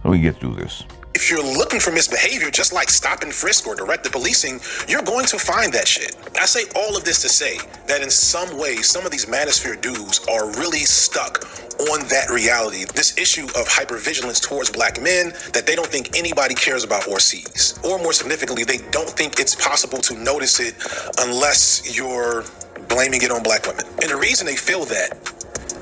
Let me get through this. if you're looking for misbehavior, just like stop and frisk or directed policing, you're going to find that shit. I say all of this to say that in some ways, some of these manosphere dudes are really stuck on that reality, this issue of hypervigilance towards black men that they don't think anybody cares about or sees. Or more significantly, they don't think it's possible to notice it unless you're blaming it on black women. And the reason they feel that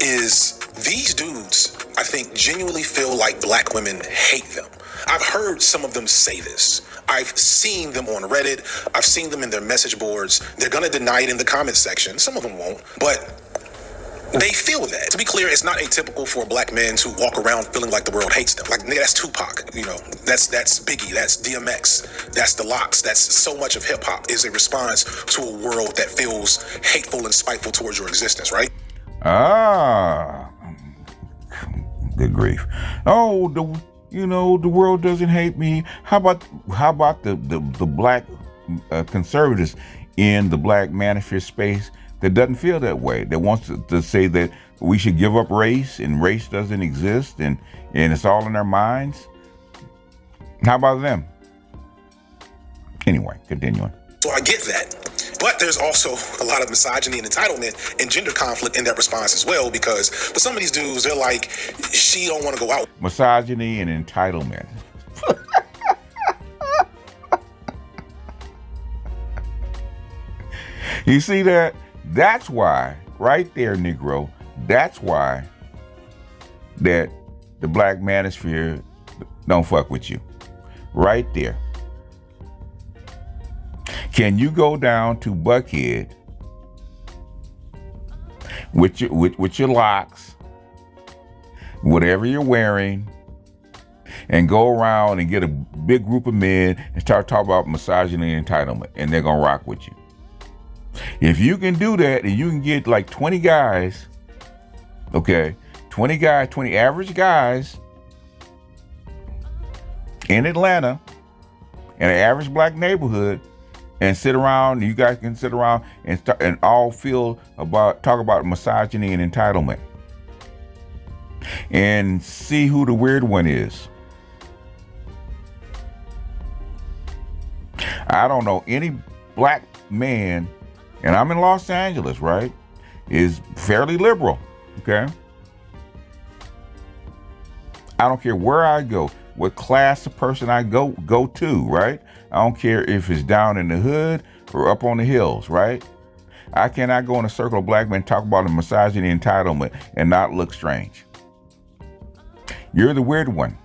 is these dudes, I think, genuinely feel like black women hate them. I've heard some of them say this. I've seen them on Reddit. I've seen them in their message boards. They're going to deny it in the comment section. Some of them won't. But they feel that. To be clear, it's not atypical for black men to walk around feeling like the world hates them. Like, nigga, that's Tupac, you know, that's Biggie, that's DMX, that's the Locks. That's so much of hip hop is a response to a world that feels hateful and spiteful towards your existence, right? Ah, good grief. Oh, the world doesn't hate me. How about the black conservatives in the black manosphere space that doesn't feel that way, that wants to say that we should give up race and race doesn't exist and it's all in our minds? How about them? Anyway, continuing. So I get that. But there's also a lot of misogyny and entitlement and gender conflict in that response as well, because for some of these dudes, they're like, she don't want to go out. Misogyny and entitlement. You see that? That's why, right there, Negro, that's why that the black manosphere don't fuck with you. Right there. Can you go down to Buckhead with your locks, whatever you're wearing, and go around and get a big group of men and start talking about misogyny and entitlement, and they're gonna rock with you? If you can do that, and you can get like 20 guys, okay, 20 average guys in Atlanta, in an average black neighborhood, and sit around, you guys can sit around and all talk about misogyny and entitlement, and see who the weird one is. I don't know any black man, and I'm in Los Angeles, right, is fairly liberal, okay? I don't care where I go, what class of person I go to, right? I don't care if it's down in the hood or up on the hills, right? I cannot go in a circle of black men talk about a misogyny and entitlement and not look strange. You're the weird one.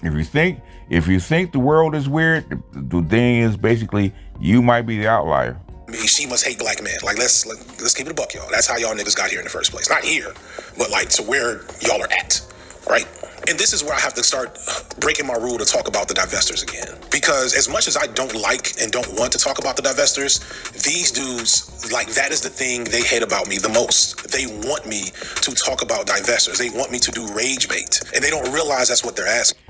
If you think the world is weird, the thing is basically you might be the outlier. She must hate black men. Like, let's keep it a buck, y'all. That's how y'all niggas got here in the first place. Not here, but like to where y'all are at, right? And this is where I have to start breaking my rule to talk about the divestors again. Because as much as I don't like and don't want to talk about the divestors, these dudes, like, that is the thing they hate about me the most. They want me to talk about divestors. They want me to do rage bait. And they don't realize that's what they're asking.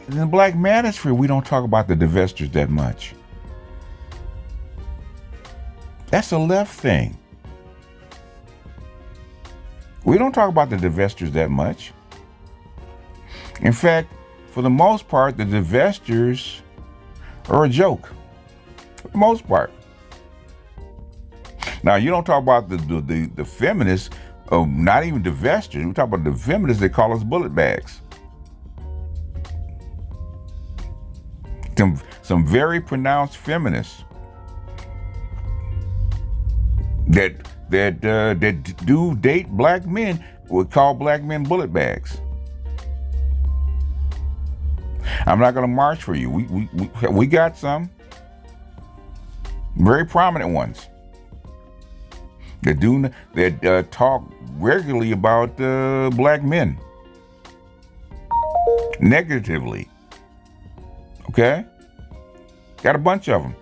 In the black manosphere, we don't talk about the divestors that much. That's a left thing. We don't talk about the divestors that much. In fact, for the most part, the divestors are a joke. For the most part. Now, you don't talk about the feminists, not even divestors. We talk about the feminists that call us bullet bags. Some very pronounced feminists that do date black men would call black men bullet bags. I'm not going to march for you. We got some very prominent ones that talk regularly about black men negatively. Okay, got a bunch of them.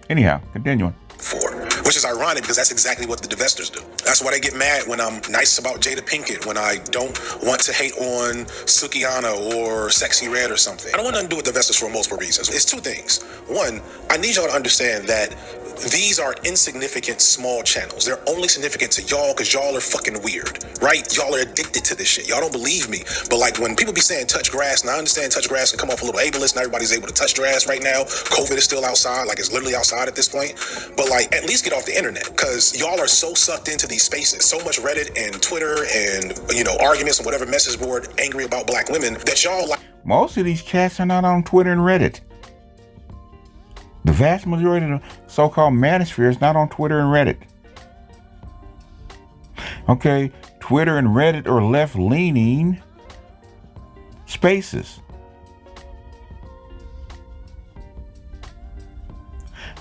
Anyhow, continuing. Which is ironic because that's exactly what the divestors do. That's why they get mad when I'm nice about Jada Pinkett, when I don't want to hate on Sukihana or Sexy Red or something. I don't want nothing to do with divestors for multiple reasons. It's two things. One, I need y'all to understand that these are insignificant small channels. They're only significant to y'all because y'all are fucking weird, right? Y'all are addicted to this shit. Y'all don't believe me. But like when people be saying touch grass, and I understand touch grass can come off a little ableist and everybody's able to touch grass right now. COVID is still outside, like it's literally outside at this point. But like at least get off the internet because y'all are so sucked into these spaces. So much Reddit and Twitter and, you know, arguments and whatever message board angry about black women that y'all like. Most of these cats are not on Twitter and Reddit. The vast majority of the so-called manosphere is not on Twitter and Reddit. Okay, Twitter and Reddit are left-leaning spaces.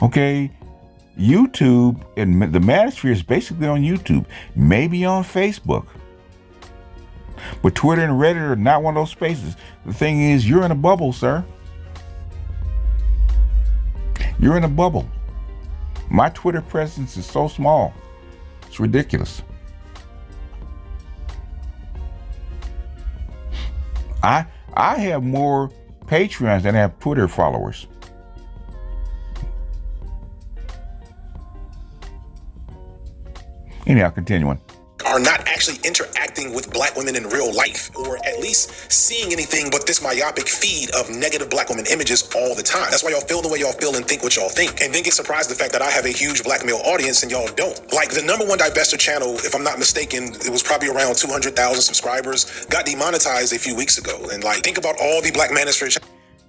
Okay, YouTube and the manosphere is basically on YouTube, maybe on Facebook. But Twitter and Reddit are not one of those spaces. The thing is, you're in a bubble, sir. You're in a bubble. My Twitter presence is so small. It's ridiculous. I have more Patreons than I have Twitter followers. Anyhow, continuing. Are not actually interacting with black women in real life, or at least seeing anything but this myopic feed of negative black women images all the time. That's why y'all feel the way y'all feel and think what y'all think, and then get surprised at the fact that I have a huge black male audience and y'all don't. Like the #1 divester channel, if I'm not mistaken, it was probably around 200,000 subscribers, got demonetized a few weeks ago. And like, think about all the black manosphere.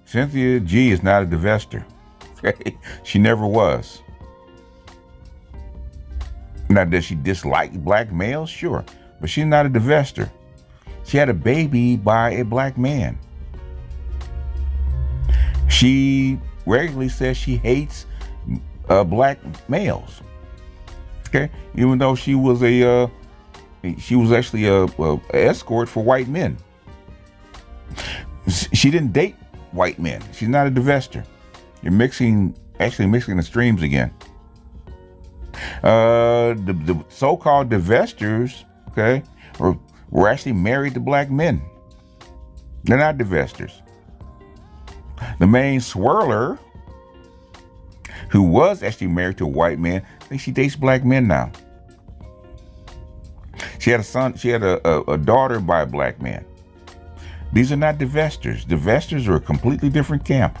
Cynthia G is not a divester. Okay? She never was. Now, does she dislike black males? Sure. But she's not a divester. She had a baby by a black man. She regularly says she hates black males. Okay? Even though she was actually a escort for white men. She didn't date white men. She's not a divester. You're actually mixing the streams again. The so-called divestors, okay, were actually married to black men. They're not divestors. The main swirler, who was actually married to a white man, I think she dates black men now. She had a son. She had a daughter by a black man. These are not divestors. Divestors are a completely different camp.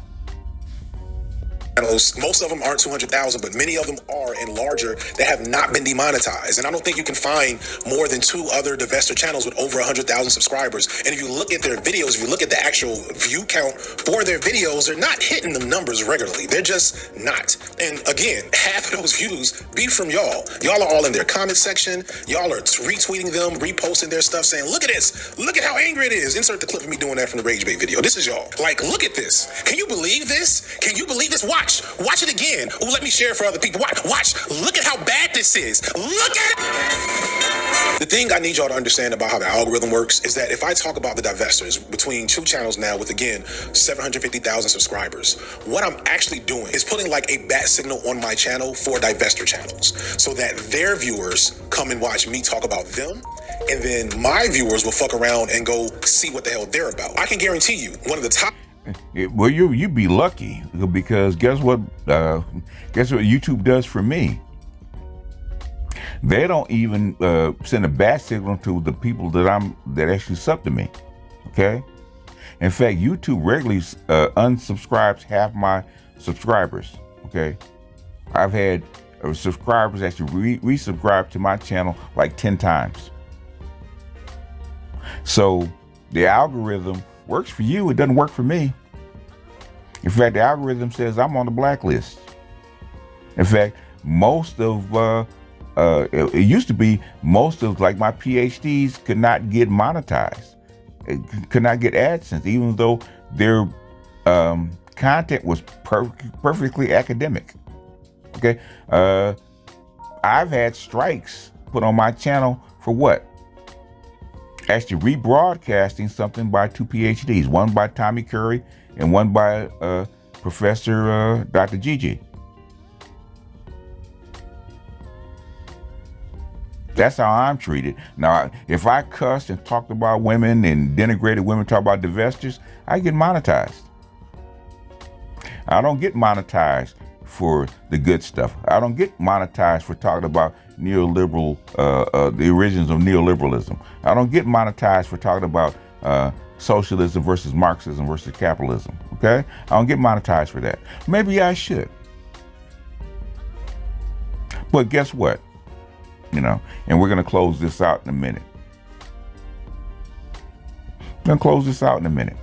Most of them aren't 200,000, but many of them are and larger that have not been demonetized. And I don't think you can find more than 2 other divester channels with over 100,000 subscribers. And if you look at their videos, if you look at the actual view count for their videos, they're not hitting the numbers regularly. They're just not. And again, half of those views be from y'all. Y'all are all in their comment section. Y'all are retweeting them, reposting their stuff, saying, look at this. Look at how angry it is. Insert the clip of me doing that from the Rage Bait video. This is y'all. Like, look at this. Can you believe this? Can you believe this? Watch it again. Oh, let me share it for other people. Watch. Look at how bad this is. Look at it. The thing I need y'all to understand about how the algorithm works is that if I talk about the divestors between 2 channels now with, again, 750,000 subscribers, what I'm actually doing is putting like a bat signal on my channel for divester channels so that their viewers come and watch me talk about them. And then my viewers will fuck around and go see what the hell they're about. I can guarantee you one of the top. Well, you'd be lucky, because guess what YouTube does for me? They don't even send a bat signal to the people that actually sub to me. Okay. In fact, YouTube regularly unsubscribes half my subscribers. Okay. I've had subscribers actually resubscribe to my channel like 10 times. So the algorithm works for you. It doesn't work for me. In fact, the algorithm says I'm on the blacklist. In fact, most of it used to be most of like my PhDs could not get monetized, could not get AdSense, even though their content was perfectly academic. Okay, I've had strikes put on my channel for what? Actually rebroadcasting something by 2 PhDs, one by Tommy Curry and one by Professor Dr. Gigi. That's how I'm treated. Now, if I cussed and talked about women and denigrated women, talk about divestors, I get monetized. I don't get monetized for the good stuff. I don't get monetized for talking about neoliberal, the origins of neoliberalism. I don't get monetized for talking about socialism versus Marxism versus capitalism. Okay? I don't get monetized for that. Maybe I should. But guess what? You know, and we're going to close this out in a minute. We're going to close this out in a minute.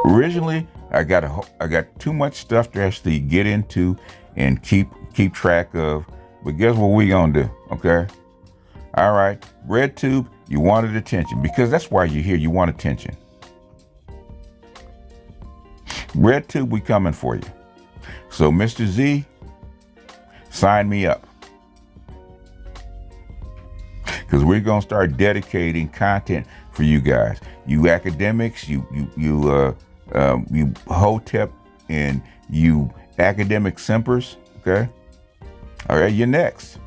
Originally, I got too much stuff to actually get into and keep track of. But guess what we gonna do? Okay, All right. RedTube, you wanted attention because that's why you're here. You want attention. RedTube, we coming for you. So, Mr. Z, sign me up. Because we're going to start dedicating content for you guys. You academics, you Hotep, and you academic simpers, okay? All right, you're next.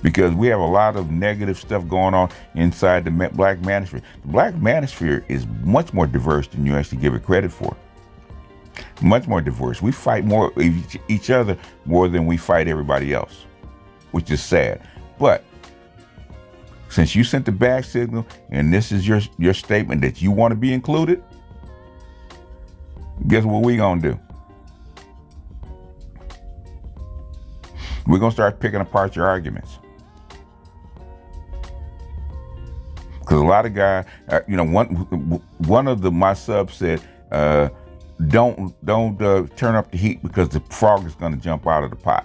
Because we have a lot of negative stuff going on inside the Black Manosphere. The Black Manosphere is much more diverse than you actually give it credit for. Much more diverse. We fight more each other more than we fight everybody else, which is sad. But since you sent the back signal and this is your statement that you want to be included, guess what we gonna do? We're gonna start picking apart your arguments. Because a lot of guys, one of my subs said, don't turn up the heat because the frog is gonna jump out of the pot.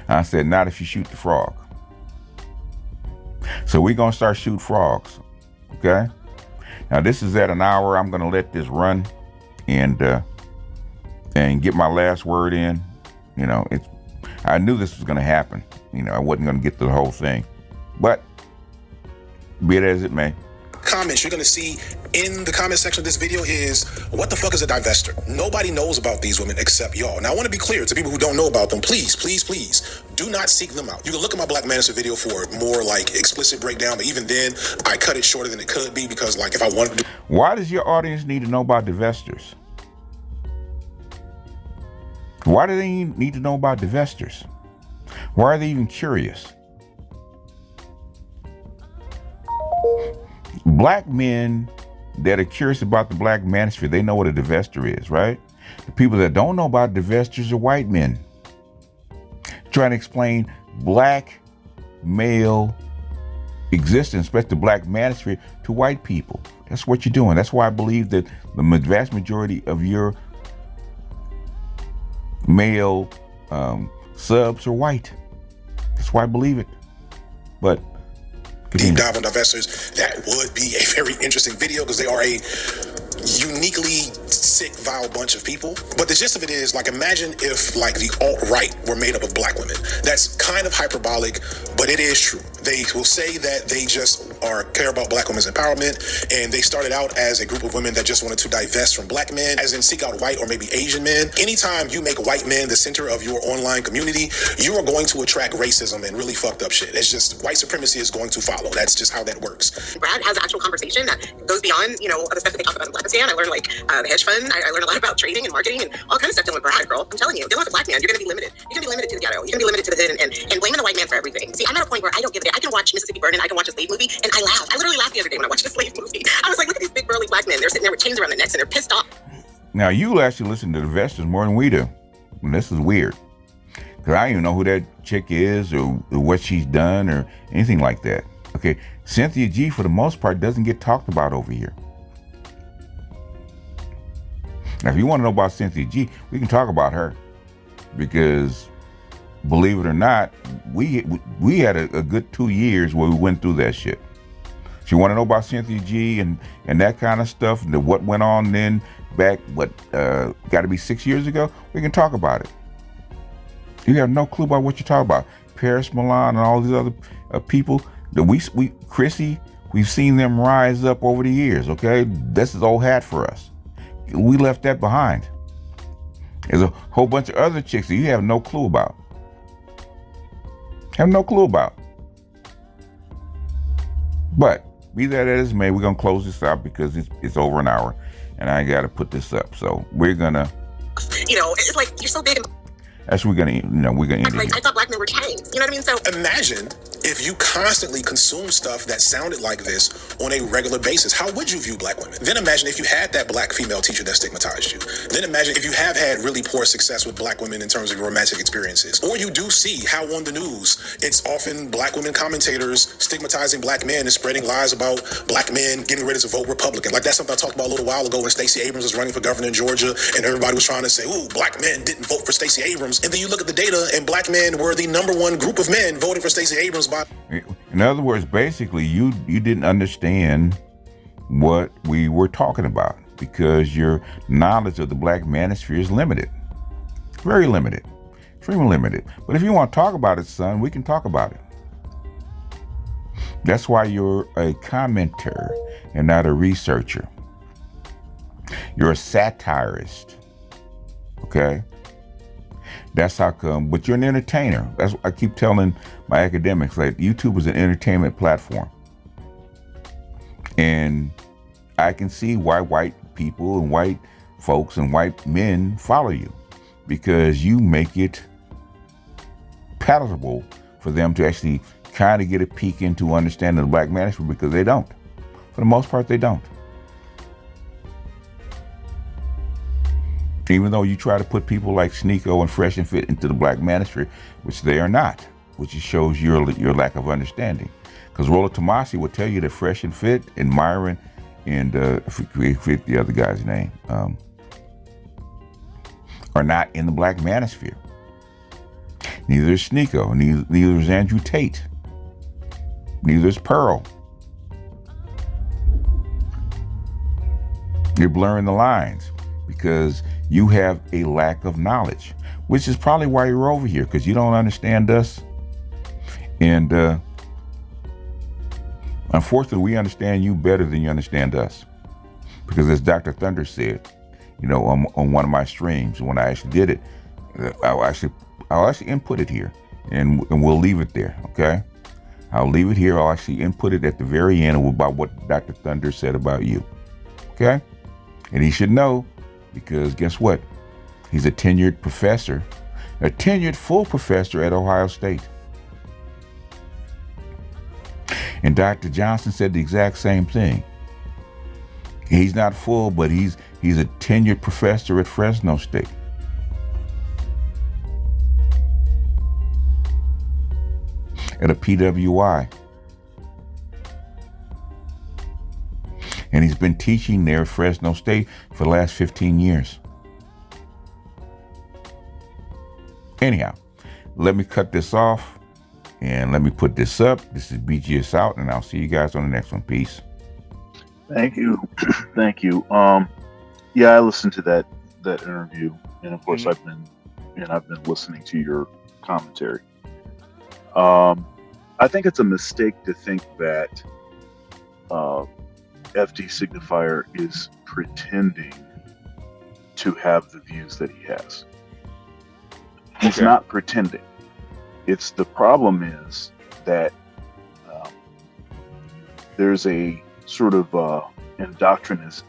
I said, not if you shoot the frog. So we're going to start shooting frogs. Okay. Now this is at an hour. I'm going to let this run and get my last word in. I knew this was going to happen. I wasn't going to get to the whole thing, but be it as it may. Comments you're going to see in the comment section of this video is, what the fuck is a divester? Nobody knows about these women except y'all. Now I want to be clear to people who don't know about them, please do not seek them out. You can look at my Black Manosphere video for more like explicit breakdown, but even then I cut it shorter than it could be because like if I wanted to. Why does your audience need to know about divestors? Why do they need to know about divestors? Why are they even curious? Black men that are curious about the Black Manosphere, they know what a divestor is, right? The people that don't know about divestors are white men trying to explain Black male existence, especially the Black Manosphere, to white people. That's what you're doing. That's why I believe that the vast majority of your male subs are white. That's why I believe it. But deep dive on divestors, that would be a very interesting video because they are a uniquely sick, vile bunch of people. But the gist of it is, like, imagine if like the alt-right were made up of Black women. That's kind of hyperbolic, but it is true. They will say that they just care about Black women's empowerment, and they started out as a group of women that just wanted to divest from Black men, as in seek out white or maybe Asian men. Anytime you make white men the center of your online community, you are going to attract racism and really fucked up shit. It's just white supremacy is going to follow. That's just how that works. Brad has an actual conversation that goes beyond, the stuff that they talk about in Blackistan. I learned the hedge fund. I learned a lot about trading and marketing and all kinds of stuff dealing with Brad, girl. I'm telling you, dealing with a Black man, you're going to be limited. You're going to be limited to the ghetto. You're going to be limited to the hood and blaming the white man for everything. See, I'm at a point where I don't give a damn. I can watch Mississippi Burning. I can watch a slave movie and I laugh. I literally laughed the other day when I watched a slave movie. I was like, look at these big burly Black men. They're sitting there with chains around their necks and they're pissed off. Now you actually listen to the investors more than we do. And this is weird. Because I don't even know who that chick is or what she's done or anything like that. Okay, Cynthia G, for the most part, doesn't get talked about over here. Now, if you want to know about Cynthia G, we can talk about her. Because, believe it or not, we had a good 2 years where we went through that shit. So you want to know about Cynthia G and that kind of stuff, and what went on then back, got to be 6 years ago? We can talk about it. You have no clue about what you're talking about. Paris Milan and all these other people that Chrissy, we've seen them rise up over the years, okay? This is old hat for us. We left that behind. There's a whole bunch of other chicks that you have no clue about. Have no clue about. But be that as it may, we're gonna close this out because it's over an hour, and I gotta put this up. So we're gonna. It's like you're so big. That's we're gonna end it. I thought Black men were tanks. You know what I mean? So imagine If you constantly consume stuff that sounded like this on a regular basis, how would you view black women? Then imagine if you had that black female teacher that stigmatized you. Then imagine if you have had really poor success with black women in terms of romantic experiences. Or you do see how on the news, it's often black women commentators stigmatizing black men and spreading lies about black men getting ready to vote Republican. Like that's something I talked about a little while ago when Stacey Abrams was running for governor in Georgia and everybody was trying to say, ooh, black men didn't vote for Stacey Abrams. And then you look at the data and black men were the #1 group of men voting for Stacey Abrams by... In other words, basically, you didn't understand what we were talking about because your knowledge of the black manosphere is limited. Very limited. Extremely limited. But if you want to talk about it, son, we can talk about it. That's why you're a commenter and not a researcher. You're a satirist. Okay? That's how come, but you're an entertainer. That's what I keep telling my academics, like YouTube is an entertainment platform. And I can see why white people and white folks and white men follow you because you make it palatable for them to actually kind of get a peek into understanding the black manosphere because they don't. For the most part, they don't. Even though you try to put people like Sneeko and Fresh and Fit into the black manosphere, which they are not, which shows your lack of understanding. Because Rollo Tomasi will tell you that Fresh and Fit and Myron and I forget the other guy's name, are not in the black manosphere. Neither is Sneeko, neither is Andrew Tate, neither is Pearl. You're blurring the lines because you have a lack of knowledge, which is probably why you're over here, because you don't understand us. And unfortunately, we understand you better than you understand us. Because as Dr. Thunder said, on one of my streams, when I actually did it, I'll actually input it here, and we'll leave it there, okay? I'll leave it here. I'll actually input it at the very end about what Dr. Thunder said about you, okay? And he should know, because guess what? He's a tenured professor, a tenured full professor at Ohio State. And Dr. Johnson said the exact same thing. He's not full, but he's a tenured professor at Fresno State. At a PWI. And he's been teaching there at Fresno State for the last 15 years. Anyhow, let me cut this off and let me put this up. This is BGS out, and I'll see you guys on the next one. Peace. Thank you. Thank you. Yeah, I listened to that interview, and of course I've been listening to your commentary. I think it's a mistake to think that FD Signifier is pretending to have the views that he has. He's not pretending. It's the problem is that there's a sort of indoctrination.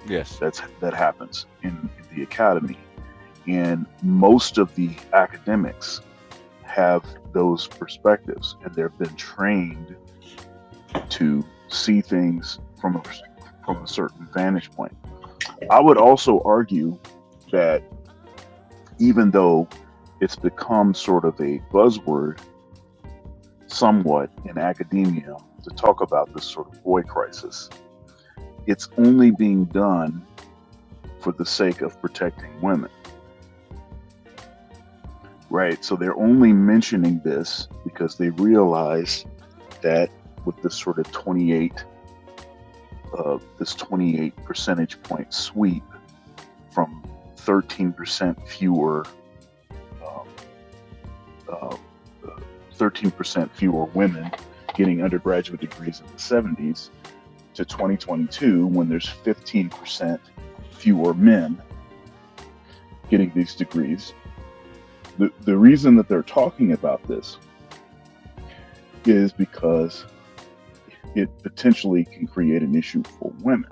Yes, that happens in the academy, and most of the academics have those perspectives, and they've been trained to see things from a certain vantage point. I would also argue that even though it's become sort of a buzzword somewhat in academia to talk about this sort of boy crisis, it's only being done for the sake of protecting women. Right? So they're only mentioning this because they realize that with this sort of 28 percentage point sweep from 13% fewer 13% fewer women getting undergraduate degrees in the 70s to 2022, when there's 15% fewer men getting these degrees. The reason that they're talking about this is because it potentially can create an issue for women.